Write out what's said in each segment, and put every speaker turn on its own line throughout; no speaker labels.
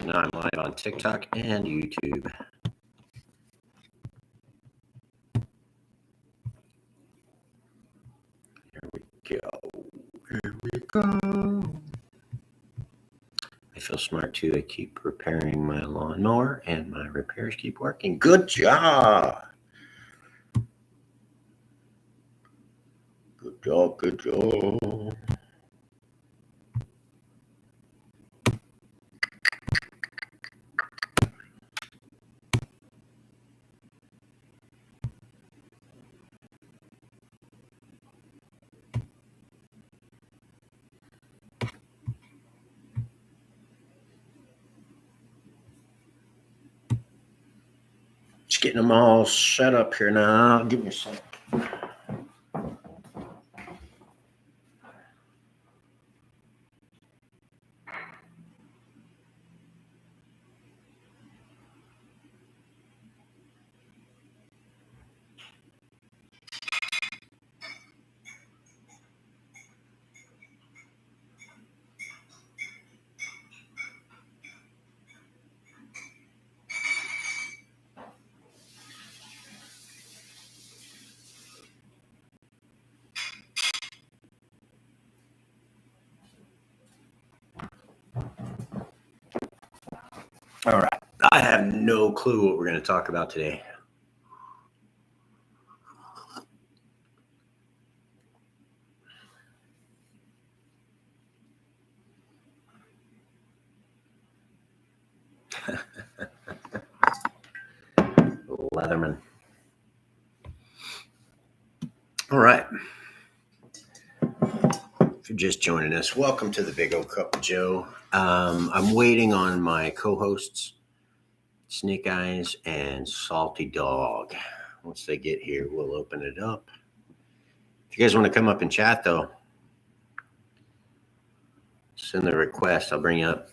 Now I'm live on TikTok and YouTube. Here we go. Here we go. I feel smart too. I keep repairing my lawnmower and my repairs keep working. Good job. Good job. Good job. Just getting them all set up here now. Give me a second. 'All right. I have no clue what we're going to talk about today. Leatherman. All right. If you're just joining us, welcome to the Big Old Cup of Joe. I'm waiting on my co-hosts, Snake Eyes and Salty Dog. Once they get here, we'll open it up. If you guys want to come up and chat, though, send the request. I'll bring you up.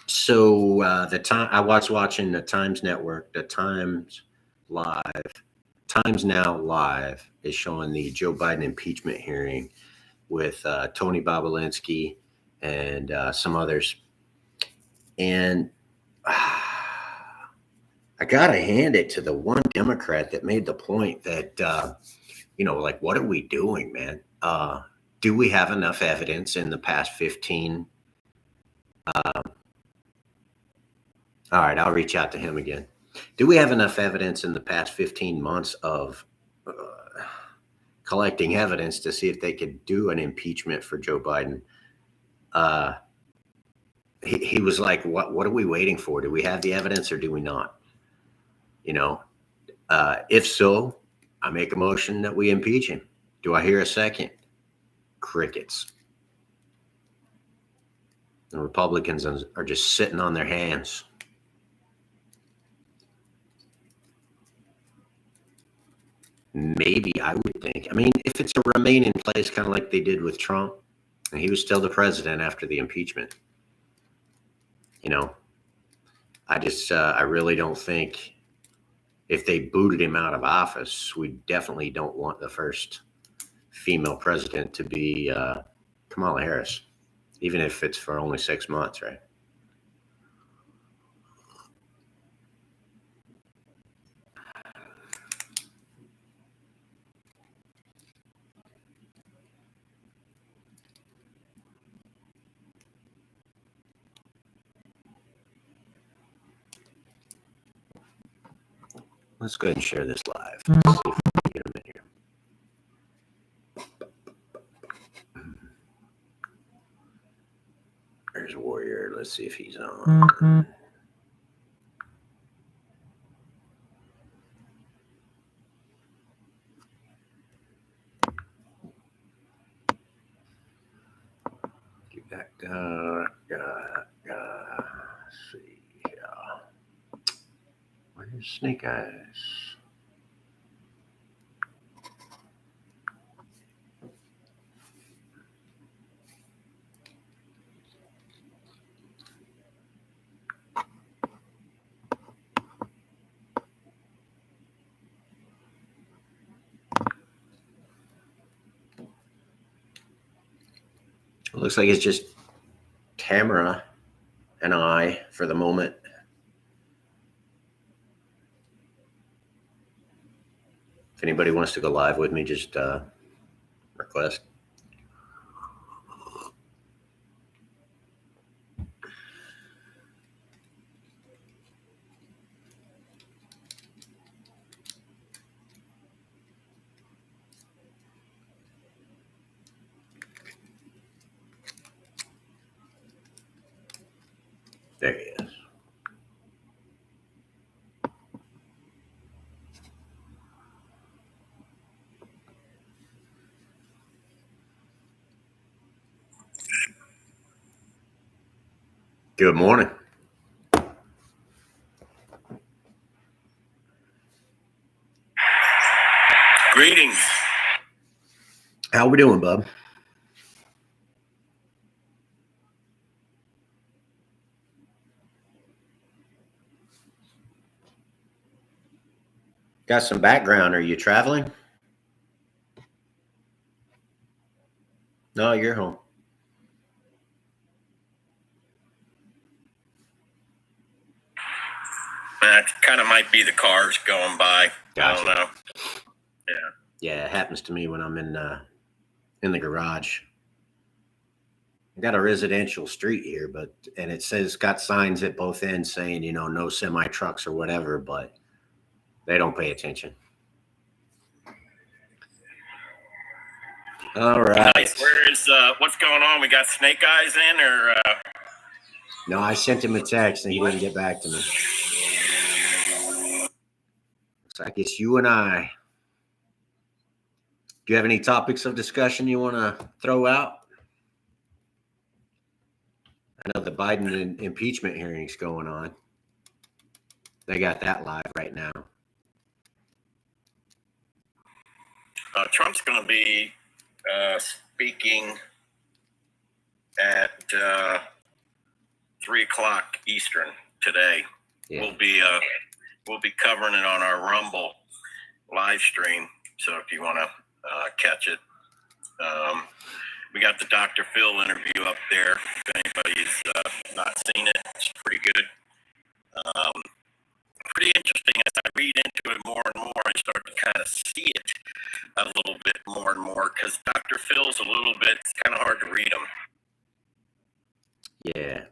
So I was watching the Times Network, the Times Now Live is showing the Joe Biden impeachment hearing with Tony Bobulinski and some others. And I got to hand it to the one Democrat that made the point that, like, what are we doing, man? Do we have enough evidence in the past 15? All right, I'll reach out to him again. Do we have enough evidence in the past 15 months of collecting evidence to see if they could do an impeachment for Joe Biden? He was like, what are we waiting for? Do we have the evidence or do we not? If so, I make a motion that we impeach him. Do I hear a second? Crickets. The Republicans are just sitting on their hands. Maybe, I would think. I mean, if it's a remain in place, kind of like they did with Trump, and he was still the president after the impeachment. I really don't think if they booted him out of office, we definitely don't want the first female president to be Kamala Harris, even if it's for only 6 months, right? Let's go ahead and share this live. Let's see if we can get him in here. There's Warrior. Let's see if he's on. Get that guy. Let's see. Where's Snake Eyes? It looks like it's just Tamara and I, for the moment. If anybody wants to go live with me, just request. There he is. Good morning.
Greetings.
How we doing, bub? Got some background. Are you traveling? No, you're home.
That kind of might be the cars going by.
Gotcha.
I don't know.
Yeah, it happens to me when I'm in the garage. I got a residential street here, and it says got signs at both ends saying, no semi trucks or whatever, but they don't pay attention. All right.
Nice. Where is what's going on? We got Snake Eyes in, or?
No, I sent him a text and he didn't get back to me. Looks like it's you and I. Do you have any topics of discussion you want to throw out? I know the Biden impeachment hearings going on. They got that live right now.
Trump's going to be speaking at 3:00 Eastern today.
Yeah.
We'll be covering it on our Rumble live stream. So if you want to catch it, we got the Dr. Phil interview up there. If anybody's not seen it, it's pretty good. Pretty interesting. As I read into it more and more, I start to kind of see it a little bit more and more, because Dr. Phil's a little bit, it's kind of hard to read him.
Yeah.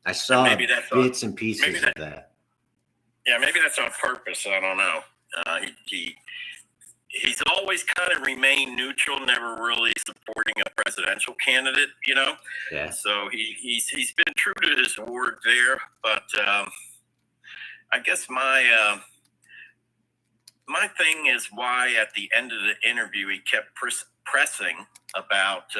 I saw bits and pieces of that.
Yeah, maybe that's on purpose. I don't know. He's always kind of remained neutral, never really supporting a presidential candidate,
Yeah.
So he's been true to his word there, but I guess my thing is why at the end of the interview he kept pressing about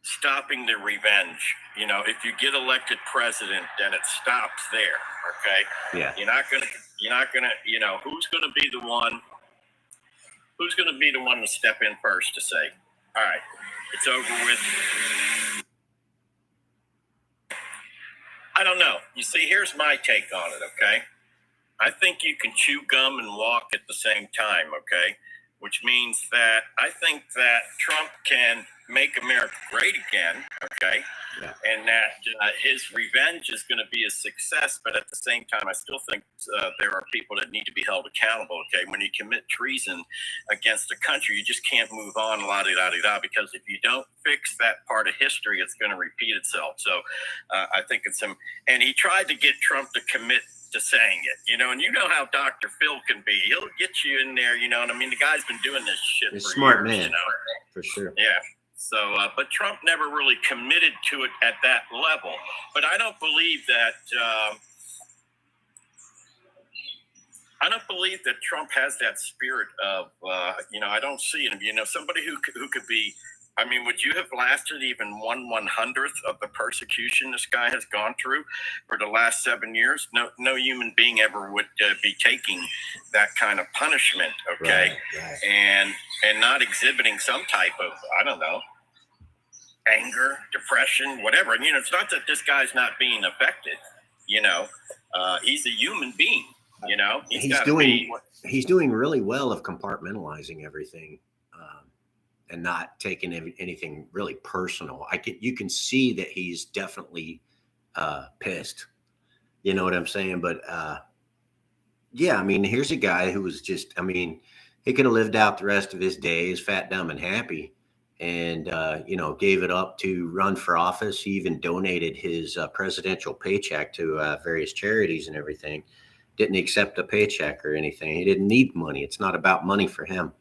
stopping the revenge. If you get elected president, then it stops there. Okay.
Yeah.
You're not gonna. Who's gonna be the one? Who's gonna be the one to step in first to say, "All right, it's over with"? I don't know. You see, here's my take on it. Okay. I think you can chew gum and walk at the same time. Okay. Which means that I think that Trump can make America great again, okay?
Yeah.
And that his revenge is going to be a success, but at the same time, I still think there are people that need to be held accountable, okay? When you commit treason against a country, you just can't move on, la-di-da-di-da, because if you don't fix that part of history, it's going to repeat itself. So I think it's him. And he tried to get Trump to commit to saying it, and you know how Dr. Phil can be. He'll get you in there, and I mean, the guy's been doing this shit
He's
for
smart
years,
man, for sure.
Yeah. So, but Trump never really committed to it at that level. But I don't believe that. I don't believe that Trump has that spirit of, I don't see him. Somebody who could be. I mean, would you have lasted even 1/100th of the persecution this guy has gone through for the last 7 years? No human being ever would be taking that kind of punishment, okay?
Right.
And not exhibiting some type of, I don't know, anger, depression, whatever. And, it's not that this guy's not being affected, he's a human being,
He's doing really well of compartmentalizing everything. and not taking anything really personal. You can see that he's definitely pissed. You know what I'm saying? But yeah, I mean, here's a guy who was just, I mean, he could have lived out the rest of his days fat, dumb, and happy, and gave it up to run for office. He even donated his presidential paycheck to various charities and everything. Didn't accept a paycheck or anything. He didn't need money. It's not about money for him.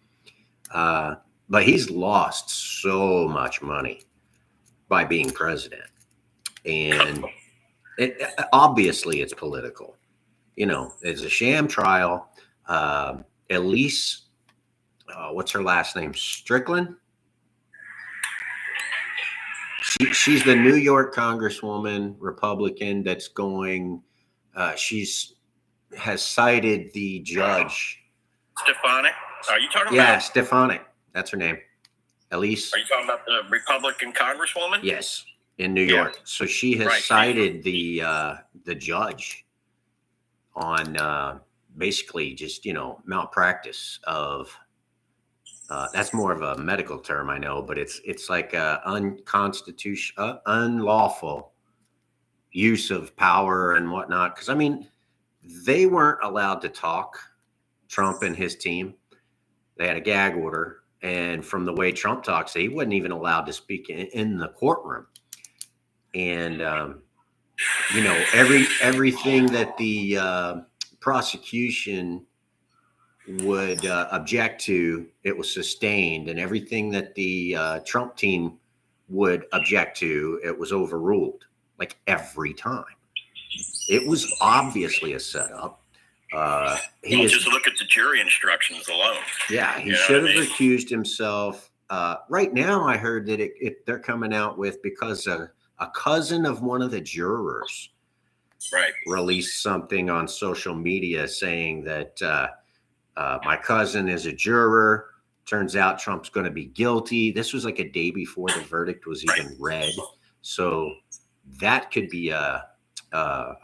But he's lost so much money by being president, and obviously it's political. It's a sham trial. Elise, what's her last name? Strickland. She's the New York Congresswoman, Republican. That's going. Has cited the judge.
Stefanik. Are you talking about?
Yeah, Stefanik. That's her name. Elise.
Are you talking about the Republican Congresswoman?
Yes, in New York. So she has cited the judge on basically just malpractice of. That's more of a medical term, I know, but it's like unconstitutional, unlawful use of power and whatnot. Because I mean, they weren't allowed to talk. Trump and his team, they had a gag order, and from the way Trump talks, he wasn't even allowed to speak in the courtroom. And everything that the prosecution would object to, it was sustained, and everything that the Trump team would object to, it was overruled, like every time. It was obviously a setup.
Just look at the jury instructions alone.
Yeah, he should have recused himself. Right now, I heard that they're coming out with, because a cousin of one of the jurors released something on social media saying that my cousin is a juror. Turns out Trump's going to be guilty. This was like a day before the verdict was even read. So that could be a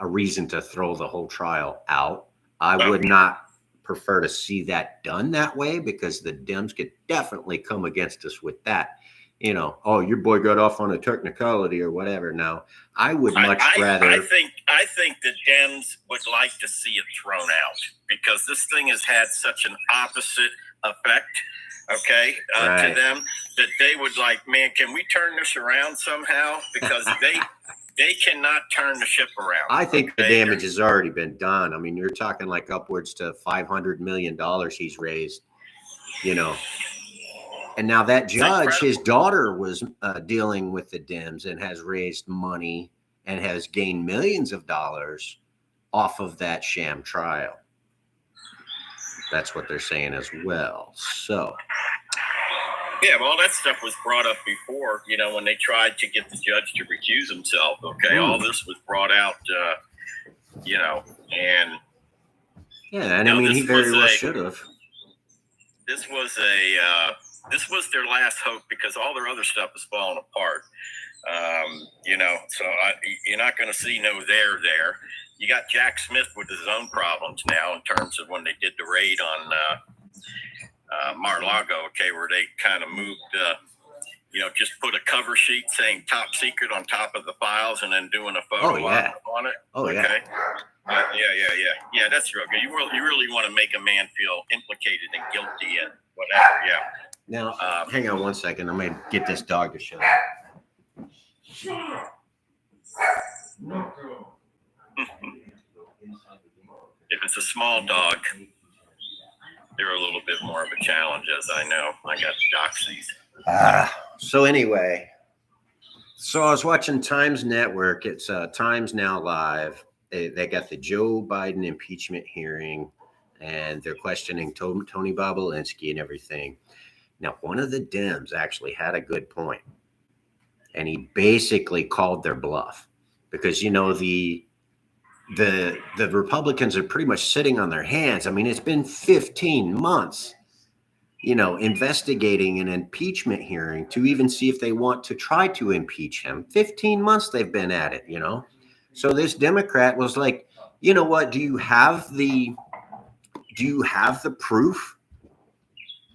reason to throw the whole trial out. I would not prefer to see that done that way, because the Dems could definitely come against us with that. Oh, your boy got off on a technicality or whatever. Now, I would much rather.
I think the Dems would like to see it thrown out, because this thing has had such an opposite effect. To them, that they would like, man, can we turn this around somehow? Because they cannot turn the ship around.
I think the damage has already been done. I mean, you're talking like upwards to $500 million he's raised, And now that judge, his daughter was dealing with the Dems and has raised money and has gained millions of dollars off of that sham trial. That's what they're saying as well. So.
Yeah, well, that stuff was brought up before, when they tried to get the judge to recuse himself. All this was brought out, and.
Yeah, and I mean, he very well should have.
This was their last hope, because all their other stuff is falling apart. So you're not going to see no there. You got Jack Smith with his own problems now in terms of when they did the raid on Mar-a-Lago, where they kind of moved, just put a cover sheet saying top secret on top of the files and then doing a photo on it.
Oh, yeah.
Yeah, that's real good. You really want to make a man feel implicated and guilty and whatever, yeah.
Now, hang on one second. I'm going to get this dog to shut up.
If it's a small dog, they're a little bit more of a challenge, as I know. I got doxies.
So anyway, I was watching Times Network. It's Times Now Live. They got the Joe Biden impeachment hearing, and they're questioning Tony Bobulinski and everything. Now, one of the Dems actually had a good point, and he basically called their bluff, because the Republicans are pretty much sitting on their hands. I mean, it's been 15 months, investigating an impeachment hearing to even see if they want to try to impeach him. 15 months they've been at it, So this Democrat was like, you know what? Do you have the proof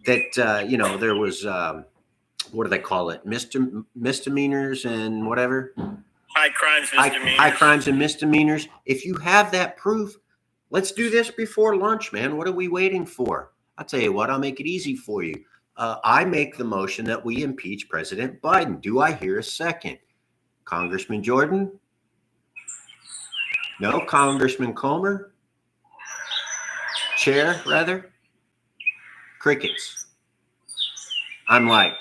that, there was what do they call it? Misdemeanors and whatever.
High crimes, misdemeanors.
High crimes and misdemeanors. If you have that proof, let's do this before lunch, man. What are we waiting for? I'll tell you what, I'll make it easy for you. I make the motion that we impeach President Biden. Do I hear a second? Congressman Jordan? No. Congressman Comer? Chair, rather? Crickets. I'm like,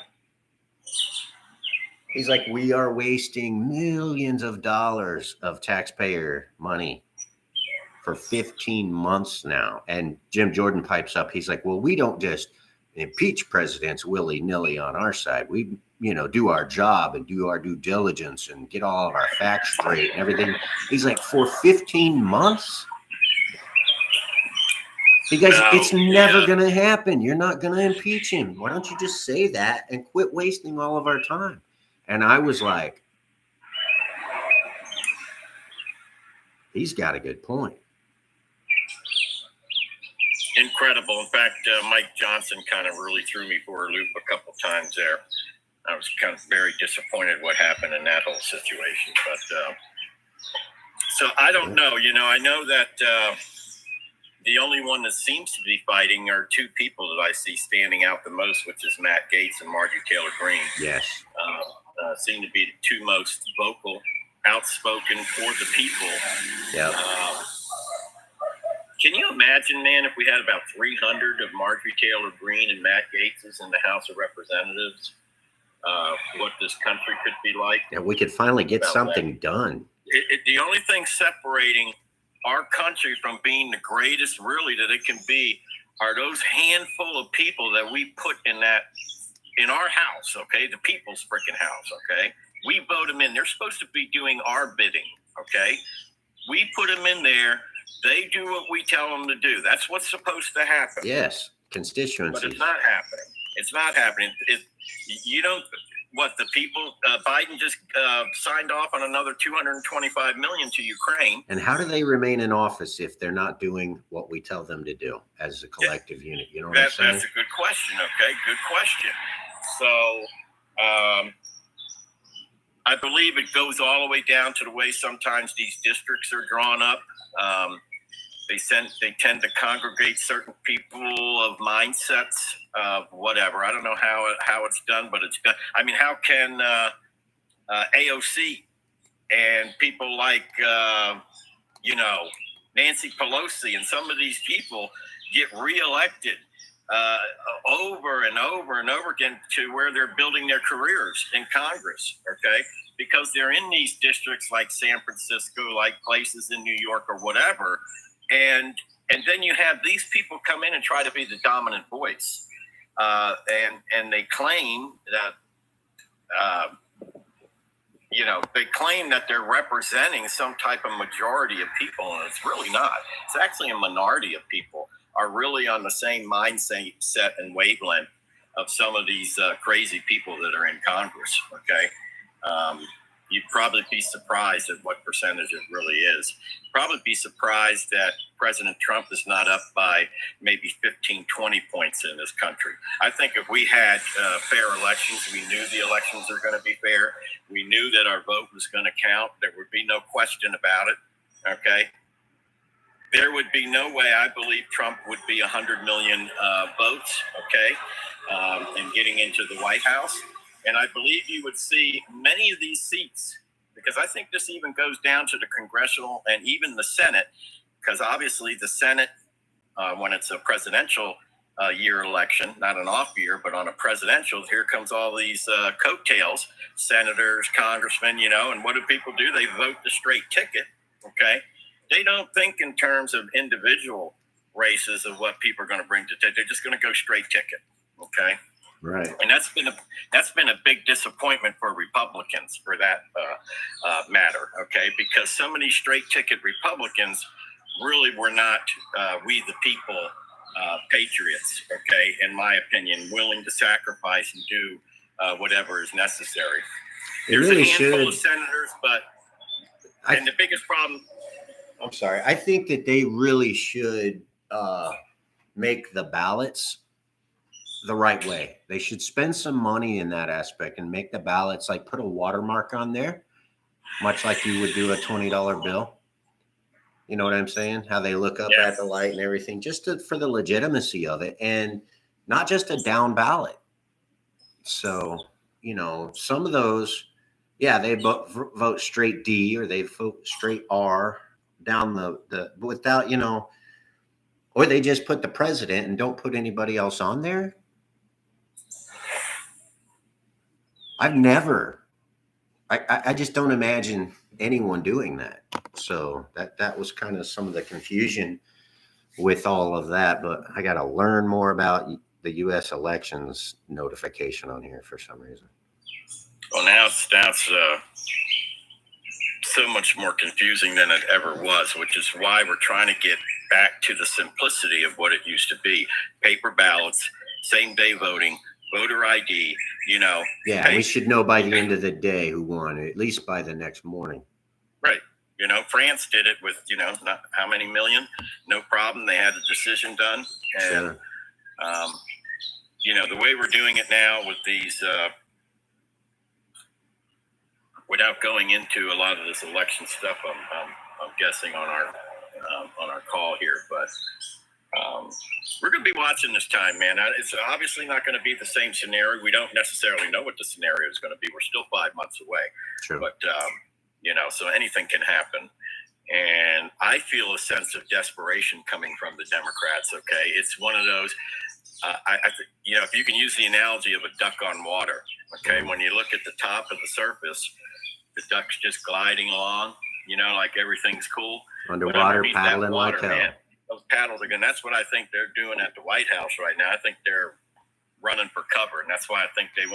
he's like, we are wasting millions of dollars of taxpayer money for 15 months now. And Jim Jordan pipes up. He's like, well, we don't just impeach presidents willy-nilly on our side. We, do our job and do our due diligence and get all of our facts straight and everything. He's like, for 15 months? Because it's never going to happen. You're not going to impeach him. Why don't you just say that and quit wasting all of our time? And I was like, he's got a good point.
Incredible. In fact, Mike Johnson kind of really threw me for a loop a couple times there. I was kind of very disappointed what happened in that whole situation. But so I don't know. I know that the only one that seems to be fighting are two people that I see standing out the most, which is Matt Gaetz and Marjorie Taylor Greene.
Yes.
Seem to be the two most vocal, outspoken for the people.
Yeah.
Can you imagine, man, if we had about 300 of Marjorie Taylor Greene and Matt Gaetz's in the House of Representatives, what this country could be like?
Yeah, we could finally get something done.
The only thing separating our country from being the greatest, really, that it can be, are those handful of people that we put in our house, okay? The people's freaking house, okay? We vote them in. They're supposed to be doing our bidding, okay? We put them in there. They do what we tell them to do. That's what's supposed to happen.
Yes, constituencies.
But it's not happening. It's not happening. The people, Biden just signed off on another $225 million to Ukraine.
And how do they remain in office if they're not doing what we tell them to do as a collective unit? You know what I'm saying?
That's a good question. Okay, good question. So I believe it goes all the way down to the way sometimes these districts are drawn up. They tend to congregate certain people of mindsets of whatever. I don't know how it's done, but it's done. I mean, how can AOC and people like Nancy Pelosi and some of these people get reelected over and over and over again to where they're building their careers in Congress? Okay, because they're in these districts like San Francisco, like places in New York or whatever. And then you have these people come in and try to be the dominant voice, and they claim that they claim that they're representing some type of majority of people, and it's really not. It's actually a minority of people are really on the same mindset and wavelength of some of these crazy people that are in Congress. Okay. You'd probably be surprised at what percentage it really is. Probably be surprised that President Trump is not up by maybe 15, 20 points in this country. I think if we had fair elections, we knew the elections are going to be fair. We knew that our vote was going to count. There would be no question about it. Okay. There would be no way, I believe, Trump would be 100 million votes, okay, and getting into the White House. And I believe you would see many of these seats, because I think this even goes down to the congressional and even the Senate, because obviously the Senate, when it's a presidential year election, not an off year, but on a presidential, here comes all these coattails, senators, congressmen, and what do people do? They vote the straight ticket, okay? They don't think in terms of individual races of what people are going to bring to table. They're just going to go straight ticket, okay?
Right.
And that's been a big disappointment for Republicans for that matter, okay? Because so many straight ticket Republicans really were not we the people patriots, okay? In my opinion, willing to sacrifice and do whatever is necessary. There's
really
a handful of
should.
senators, but the biggest problem.
I'm sorry. I think that they really should make the ballots the right way. They should spend some money in that aspect and make the ballots, like put a watermark on there, much like you would do a $20 bill. You know what I'm saying? How they look up
Yeah.
at the light and everything, just for the legitimacy of it, and not just a down ballot. So, some of those, yeah, they vote straight D or they vote straight R down the without, or they just put the president and don't put anybody else on there. I've never, I just don't imagine anyone doing that. So that was kind of some of the confusion with all of that. But I got to learn more about the U.S. elections notification on here for some reason.
Well, now it's so much more confusing than it ever was, which is why we're trying to get back to the simplicity of what it used to be. Paper ballots, same day voting, voter ID,
Yeah, we should know by the end of the day who won, at least by the next morning.
Right. France did it with, not how many million, no problem. They had the decision done. And,
sure.
The way we're doing it now with these, without going into a lot of this election stuff, I'm guessing on our call here, but we're going to be watching this time, man. It's obviously not going to be the same scenario. We don't necessarily know what the scenario is going to be. We're still 5 months away.
True.
But so anything can happen. And I feel a sense of desperation coming from the Democrats. Okay, it's one of those. If you can use the analogy of a duck on water. Okay, when you look at the top of the surface, the duck's just gliding along. Like everything's cool.
Underwater, paddling like hell. Man,
those paddles again. That's what I think they're doing at the White House right now. I think they're running for cover, and that's why I think they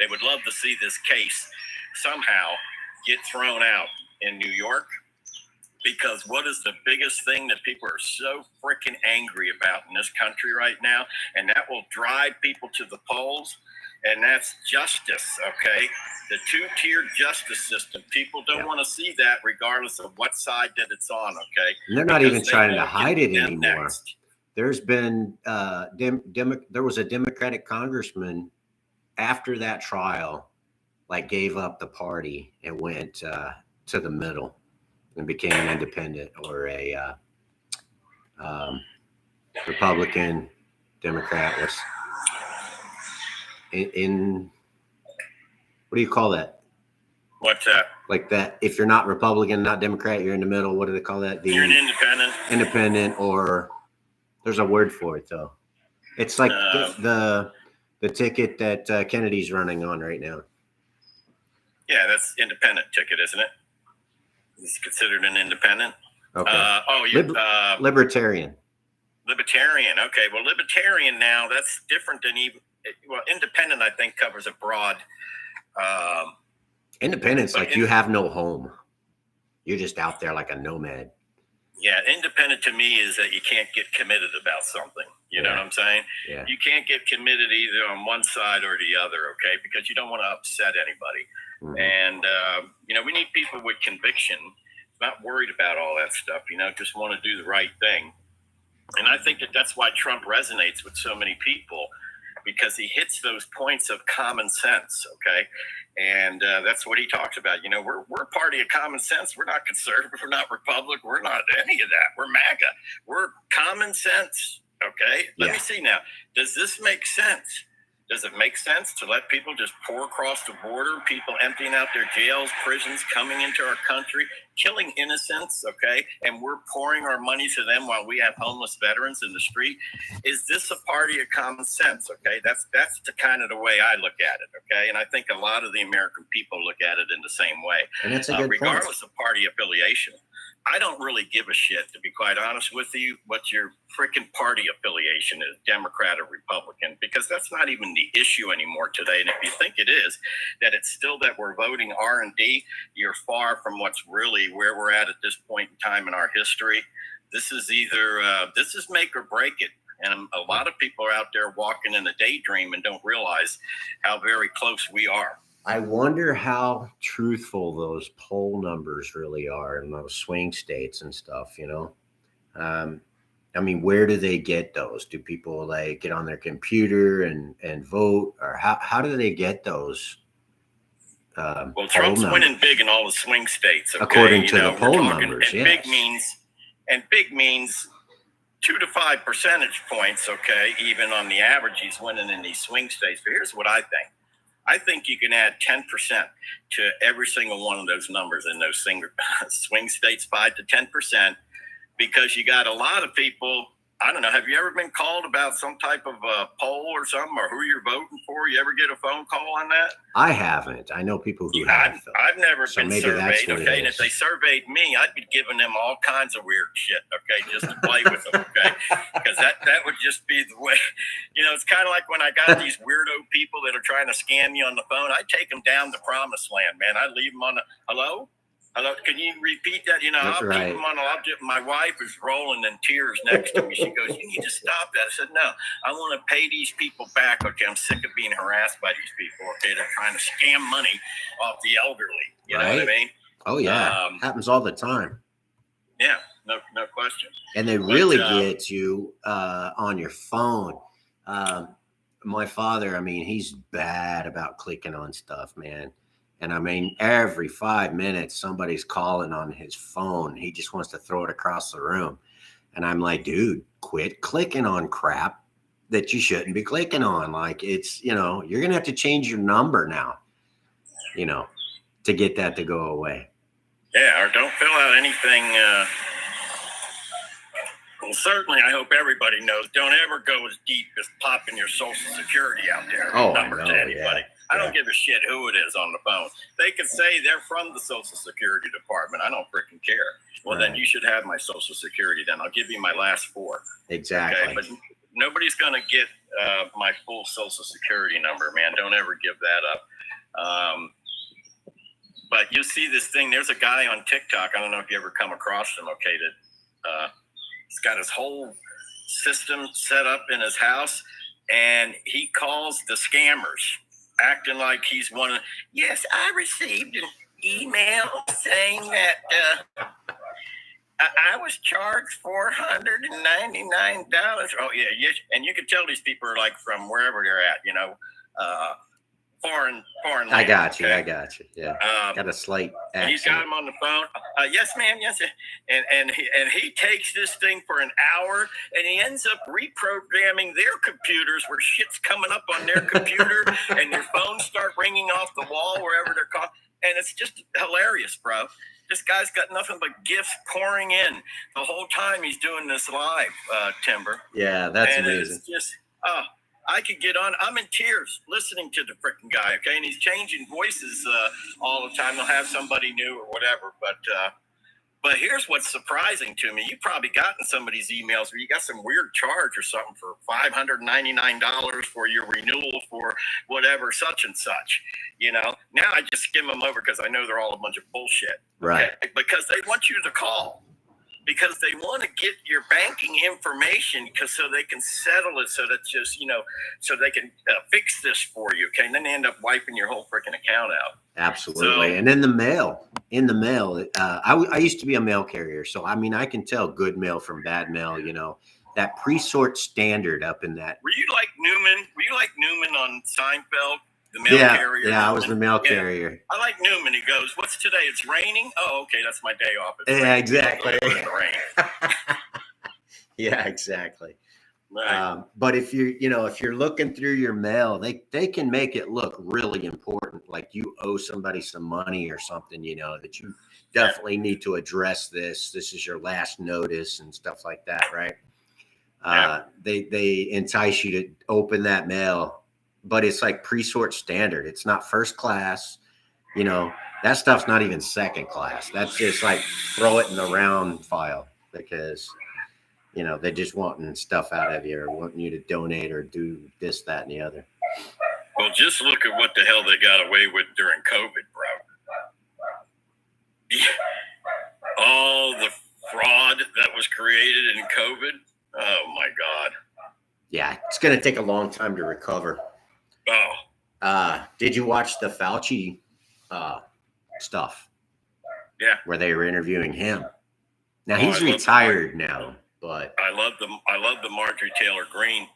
would love to see this case somehow get thrown out in New York, because what is the biggest thing that people are so freaking angry about in this country right now? And that will drive people to the polls, and that's justice, okay? The two-tiered justice system. People don't want to see that regardless of what side that it's on, okay?
And they're not even trying to hide it anymore. Next. There's been, there was a Democratic congressman after that trial, gave up the party and went to the middle and became an independent or a Republican, Democrat. Was in what do you call that?
What's that?
Like that, if you're not Republican, not Democrat, you're in the middle. What do they call that?
You're an independent.
Independent, or there's a word for it though. It's like the ticket that Kennedy's running on right now.
Yeah, that's independent ticket, isn't it? It's considered an independent.
Okay.
You're
libertarian.
Libertarian. Okay. Well, libertarian now, that's different than independent, I think, covers a broad.
Independence, like you have no home. You're just out there like a nomad.
Yeah, independent to me is that you can't get committed about something. You know what I'm saying?
Yeah.
You can't get committed either on one side or the other, okay? Because you don't want to upset anybody. Mm-hmm. And, we need people with conviction, not worried about all that stuff, just want to do the right thing. And I think that's why Trump resonates with so many people, because he hits those points of common sense, okay? And that's what he talks about. We're a party of common sense. We're not conservative. We're not Republican. We're not any of that. We're MAGA. We're common sense, okay? Let me see now. Does this make sense? Does it make sense to let people just pour across the border, people emptying out their jails, prisons, coming into our country, killing innocents, okay? And we're pouring our money to them while we have homeless veterans in the street. Is this a party of common sense, okay? That's the kind of the way I look at it, okay? And I think a lot of the American people look at it in the same way.
And that's a good
regardless of party affiliation. I don't really give a shit, to be quite honest with you, what your freaking party affiliation is, Democrat or Republican, because that's not even the issue anymore today. And if you think it is, that it's still that we're voting R&D, you're far from what's really where we're at this point in time in our history. This is this is make or break it. And a lot of people are out there walking in a daydream and don't realize how very close we are.
I wonder how truthful those poll numbers really are in those swing states and stuff, I mean, where do they get those? Do people like get on their computer and vote, or how do they get those?
Well,
Poll
Trump's
numbers?
winning big in all the swing states. Okay?
According to the
we're
poll
talking,
numbers,
and
yes.
big means 2 to 5 percentage points. Okay, even on the average, he's winning in these swing states. But here's what I think. I think you can add 10% to every single one of those numbers in those swing states, 5 to 10%, because you got a lot of people. I don't know. Have you ever been called about some type of poll or something, or who you're voting for? You ever get a phone call on that?
I haven't. I know people who have.
I've never
so
been
maybe that's
surveyed.
what
Okay,
it
and if
is.
they surveyed me, I'd be giving them all kinds of weird shit. Okay, just to play with them. Okay, because that would just be the way. It's kind of like when I got these weirdo people that are trying to scam you on the phone. I take them down the promised land, man. I leave them on the hello. Hello, can you repeat that?
That's
I'll
right.
keep them on the object. My wife is rolling in tears next to me. She goes, "You need to stop that." I said, "No, I want to pay these people back." Okay, I'm sick of being harassed by these people. Okay, they're trying to scam money off the elderly. You know what I mean?
Oh yeah, happens all the time.
Yeah, no question.
And they really get you on your phone. My father, I mean, he's bad about clicking on stuff, man. And I mean, every 5 minutes, somebody's calling on his phone. He just wants to throw it across the room. And I'm like, dude, quit clicking on crap that you shouldn't be clicking on. Like, it's, you're going to have to change your number now, to get that to go away.
Yeah, or don't fill out anything. Well, certainly, I hope everybody knows. Don't ever go as deep as popping your Social Security out there. Number to anybody.
Yeah.
I don't give a shit who it is on the phone. They could say they're from the Social Security Department. I don't freaking care. Well, then you should have my Social Security. Then I'll give you my last 4.
Exactly.
Okay? But nobody's going to get my full Social Security number, man. Don't ever give that up. But you see this thing. There's a guy on TikTok. I don't know if you ever come across him. Okay, that he's got his whole system set up in his house, and he calls the scammers, acting like he's one of. Yes, I received an email saying that I was charged $499. Oh yeah, yes, and you can tell these people are like from wherever they're at, foreign land.
I got you.
Okay?
I got you. Yeah. Got a slight accent.
He's got him on the phone. Yes, ma'am. Yes. And he takes this thing for an hour, and he ends up reprogramming their computers where shit's coming up on their computer, and their phones start ringing off the wall wherever they're calling. And it's just hilarious, bro. This guy's got nothing but gifts pouring in the whole time he's doing this live, Timber.
Yeah, that's
and
amazing.
It's just, I could get on. I'm in tears listening to the freaking guy. Okay, and he's changing voices all the time. They'll have somebody new or whatever. But here's what's surprising to me. You've probably gotten some of these emails where you got some weird charge or something for $599 for your renewal for whatever, such and such. Now I just skim them over because I know they're all a bunch of bullshit.
Right.
Okay? Because they want you to call. Because they want to get your banking information so they can settle it, so that just, so they can fix this for you. Okay. And then they end up wiping your whole freaking account out.
Absolutely. And in the mail, I used to be a mail carrier. So, I mean, I can tell good mail from bad mail, that pre-sort standard up in that.
Were you like Newman? Were you like Newman on Seinfeld? The mail carrier.
Yeah, I was the mail carrier.
I like Newman. He goes, "What's today? It's raining. Oh, okay, that's my day off."
Yeah, exactly.
Rain.
Yeah, exactly.
Right.
But if you're looking through your mail, they can make it look really important, like you owe somebody some money or something, that you definitely need to address this. This is your last notice and stuff like that, right? They entice you to open that mail. But it's like pre-sort standard. It's not first class. That stuff's not even second class. That's just like throw it in the round file because, they're just wanting stuff out of you or wanting you to donate or do this, that, and the other.
Well, just look at what the hell they got away with during COVID, bro. All the fraud that was created in COVID. Oh, my God.
Yeah, it's going to take a long time to recover.
Oh.
Did you watch the Fauci stuff?
Yeah.
Where they were interviewing him. Now he's retired now. But
I love the Marjorie Taylor Greene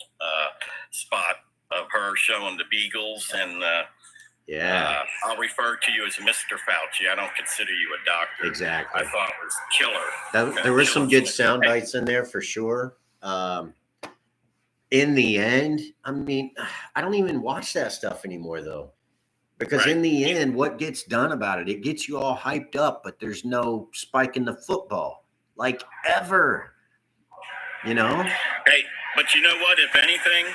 spot of her showing the beagles, and I'll refer to you as Mr. Fauci. I don't consider you a doctor.
Exactly.
I thought it was killer.
There were some good sound bites in there for sure. In the end, I mean, I don't even watch that stuff anymore though, because in the end, what gets done about it? It gets you all hyped up, but there's no spike in the football, like ever. You know?
Hey, but you know what? If anything,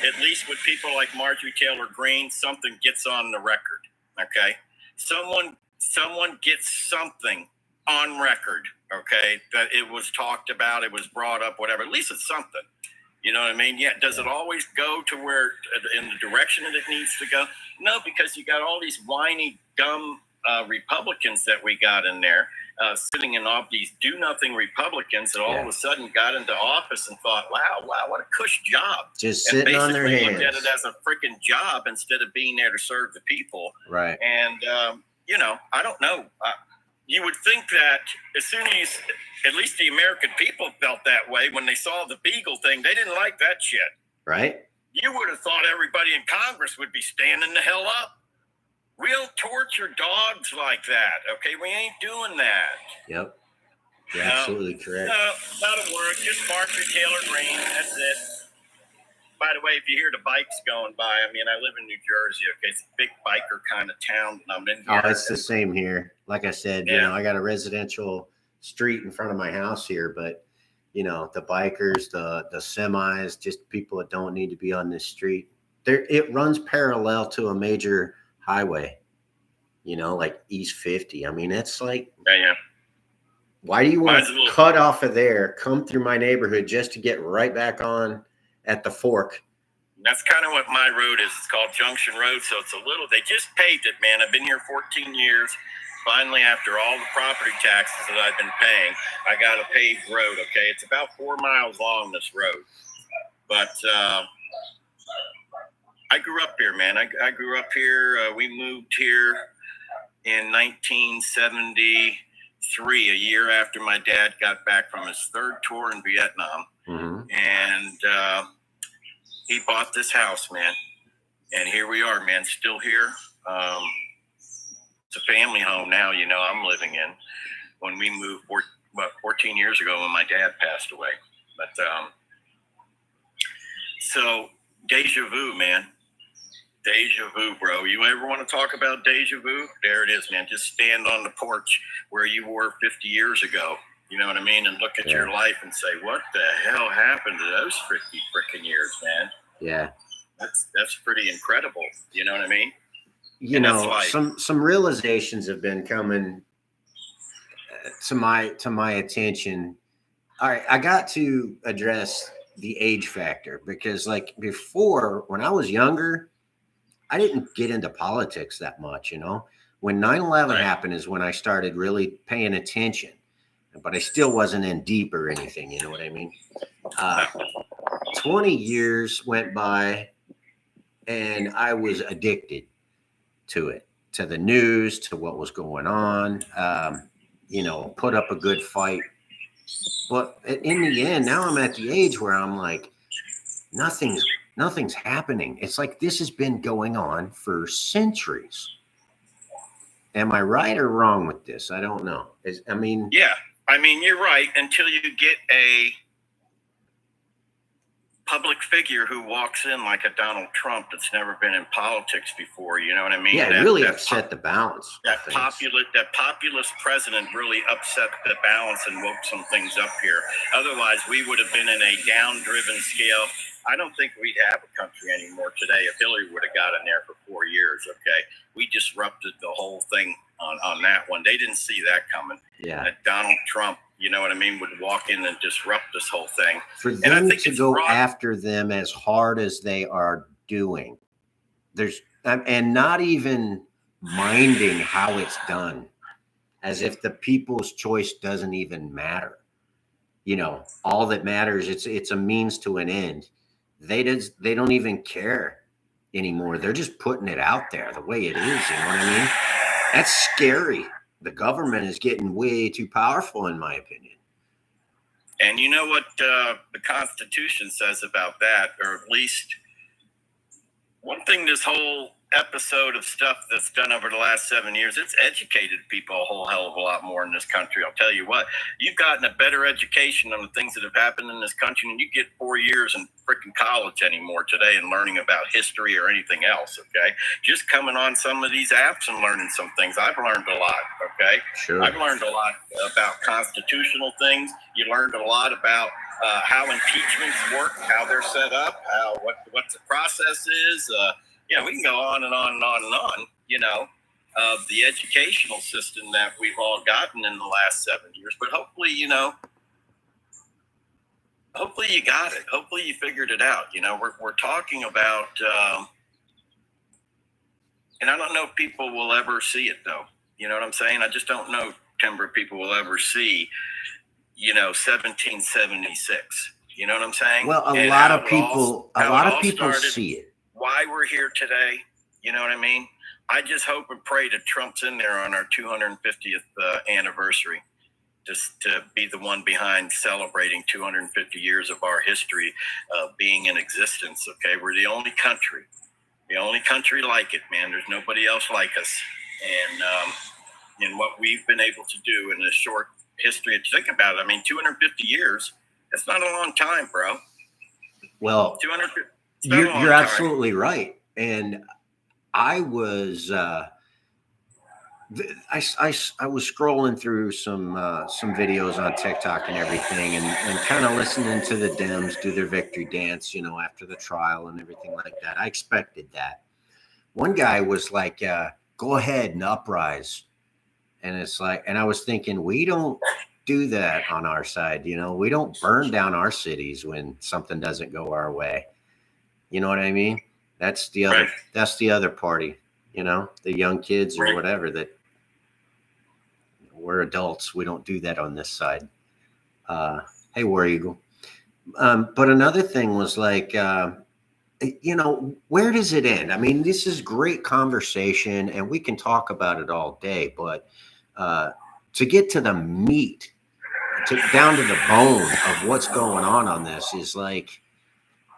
at least with people like Marjorie Taylor Greene, something gets on the record. Okay, someone gets something on record. Okay, that it was talked about, it was brought up, whatever. At least it's something. You know what I mean? Yeah. Does it always go to where in the direction that it needs to go? No, because you got all these whiny, dumb Republicans that we got in there sitting in all these do-nothing Republicans that all of a sudden got into office and thought, wow, what a cush job.
Just sitting on their hands.
Looked at it as a freaking job instead of being there to serve the people.
Right.
And, I don't know. You would think that as soon as, at least the American people felt that way when they saw the Beagle thing, they didn't like that shit.
Right.
You would have thought everybody in Congress would be standing the hell up. We'll torture dogs like that. Okay, we ain't doing that.
Yep. You're absolutely correct.
No, that'll work. Just Marjorie Taylor Greene. That's it. By the way, if you hear the bikes going by, I mean, I live in New Jersey. Okay, it's a big biker kind of town. I'm in here.
Oh, it's the same here. Like I said, I got a residential street in front of my house here, but the bikers, the semis, just people that don't need to be on this street. It runs parallel to a major highway, like East 50. I mean, it's like, why do you want to cut off of there, come through my neighborhood just to get right back on at the fork?
That's kind of what my road is. It's called Junction Road. So it's they just paved it, man. I've been here 14 years. Finally, after all the property taxes that I've been paying, I got a paved road. Okay. It's about 4 miles long, this road. But, I grew up here, man. I grew up here. We moved here in 1973, a year after my dad got back from his third tour in Vietnam.
Mm-hmm.
And he bought this house, man. And here we are, man, still here. It's a family home now, I'm living in. When we moved 14 years ago when my dad passed away. But so deja vu, man. Deja vu, bro. You ever want to talk about deja vu? There it is, man. Just stand on the porch where you were 50 years ago. You know what I mean? And look at your life and say, what the hell happened to those 50 freaking years, man?
Yeah.
That's pretty incredible. You know what I mean?
Some realizations have been coming to my attention. All right, I got to address the age factor because, like, before, when I was younger, I didn't get into politics that much. When 9/11 happened is when I started really paying attention, but I still wasn't in deep or anything. You know what I mean? 20 years went by, and I was addicted to it, to the news, to what was going on. Put up a good fight. But in the end, now I'm at the age where I'm like, nothing's happening. It's like this has been going on for centuries. Am I right or wrong with this? I don't know.
Yeah. I mean, you're right until you get a public figure who walks in like a Donald Trump that's never been in politics before. You know what I mean?
Yeah, it really upset the balance.
That populist president really upset the balance and woke some things up here. Otherwise, we would have been in a down-driven scale. I don't think we'd have a country anymore today if Hillary would have got in there for 4 years. Okay, we disrupted the whole thing on that one. They didn't see that coming.
Yeah,
that Donald Trump, you know what I mean, would walk in and disrupt this whole thing.
For them to go after them as hard as they are doing, and not even minding how it's done, as if the people's choice doesn't even matter. All that matters, it's a means to an end. They don't even care anymore. They're just putting it out there the way it is. You know what I mean? That's scary. The government is getting way too powerful, in my opinion.
And you know what the Constitution says about that, or at least one thing this whole episode of stuff that's done over the last 7 years, it's educated people a whole hell of a lot more in this country. I'll tell you what, you've gotten a better education on the things that have happened in this country than you get 4 years in freaking college anymore today and learning about history or anything else, okay? Just coming on some of these apps and learning some things. I've learned a lot, okay?
Sure.
I've learned a lot about constitutional things. You learned a lot about how impeachments work, how they're set up, what the process is. We can go on and on and on and on, of the educational system that we've all gotten in the last 7 years. But hopefully you got it. Hopefully you figured it out. We're talking about, and I don't know if people will ever see it, though. You know what I'm saying? I just don't know, Timber, people will ever see, 1776. You know what I'm saying?
Well, a
And
lot
how
of
it all-
people
how it all
people
started,
see it.
why we're here today. You know what I mean? I just hope and pray that Trump's in there on our 250th anniversary, just to be the one behind celebrating 250 years of our history being in existence. Okay, we're the only country like it, man. There's nobody else like us, and what we've been able to do in a short history. Think about it. I mean, 250 years. That's not a long time, bro.
Well,
250.
you're absolutely right. And I was I was scrolling through some videos on TikTok and everything, and kind of listening to the Dems do their victory dance, after the trial and everything like that. I expected that. One guy was like, "Go ahead and uprise," and it's like, and I was thinking, we don't do that on our side, we don't burn down our cities when something doesn't go our way. You know what I mean? That's the other.
Right.
That's the other party. The young kids or
Right.
whatever. That we're adults. We don't do that on this side. Hey, War Eagle. But another thing was like, where does it end? I mean, this is great conversation, and we can talk about it all day. But to get to the meat, down to the bone of what's going on this is like,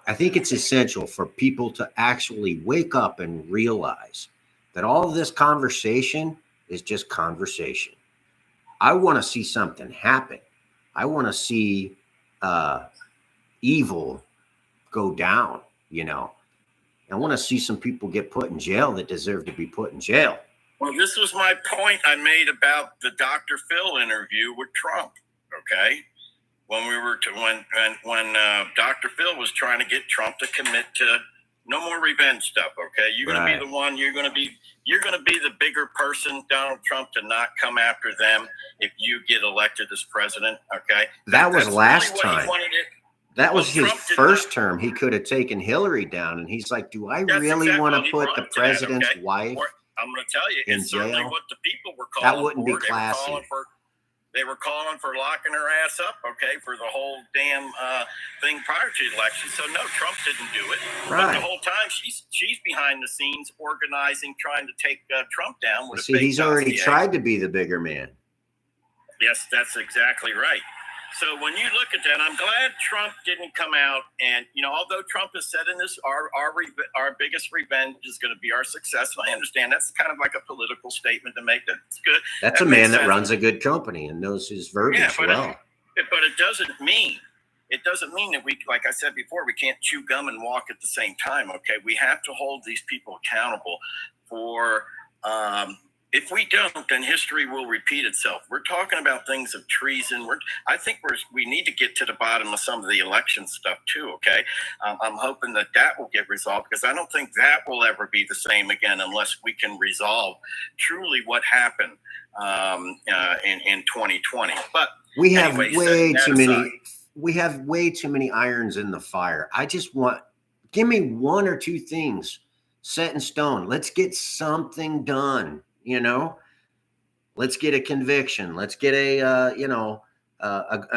I think it's essential for people to actually wake up and realize that all of this conversation is just conversation. I want to see something happen. I want to see evil go down, I want to see some people get put in jail that deserve to be put in jail.
Well, this was my point I made about the Dr. Phil interview with Trump, okay? When we were when Dr. Phil was trying to get Trump to commit to no more revenge stuff. Okay, you're going to be the one. You're going to be the bigger person, Donald Trump, to not come after them if you get elected as president. Okay,
that was last
really
time. That was his first term. He could have taken Hillary down, and he's like, "Do I really want to put the president's wife?"
I'm going to tell you,
in
it's
jail?
certainly what the people were calling.
That wouldn't be classy.
They were calling for locking her ass up, okay, for the whole damn thing prior to the election. So no, Trump didn't do it.
Right.
But the whole time she's behind the scenes organizing, trying to take Trump down. With
See, he's already tried to be the bigger man.
Yes, that's exactly right. So when you look at that, I'm glad Trump didn't come out and, although Trump has said in this, our biggest revenge is going to be our success. And I understand that's kind of like a political statement to make. That's good.
That's a man that runs a good company and knows his verbiage well.
But it doesn't mean that we, like I said before, we can't chew gum and walk at the same time. Okay. We have to hold these people accountable for, if we don't, then history will repeat itself. We're talking about things of treason. I think we need to get to the bottom of some of the election stuff too. Okay, I'm hoping that will get resolved, because I don't think that will ever be the same again unless we can resolve truly what happened in 2020. But
we have way too many. We have way too many irons in the fire. I just give me one or two things set in stone. Let's get something done. Let's get a conviction. Let's get a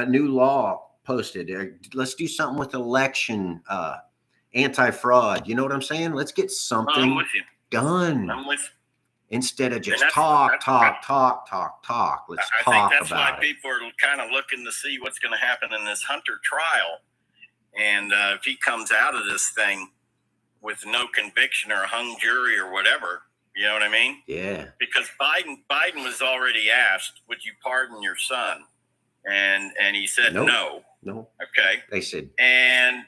new law posted. Let's do something with election anti-fraud. You know what I'm saying? Let's get something done. instead of just
And
talk. Let's
I think
talk
that's why
about it.
people are kind of looking to see what's going to happen in this Hunter trial. And if he comes out of this thing with no conviction or a hung jury or whatever, you know what I mean?
Yeah.
Because Biden was already asked, would you pardon your son? And he said no.
No.
Okay.
They said.
And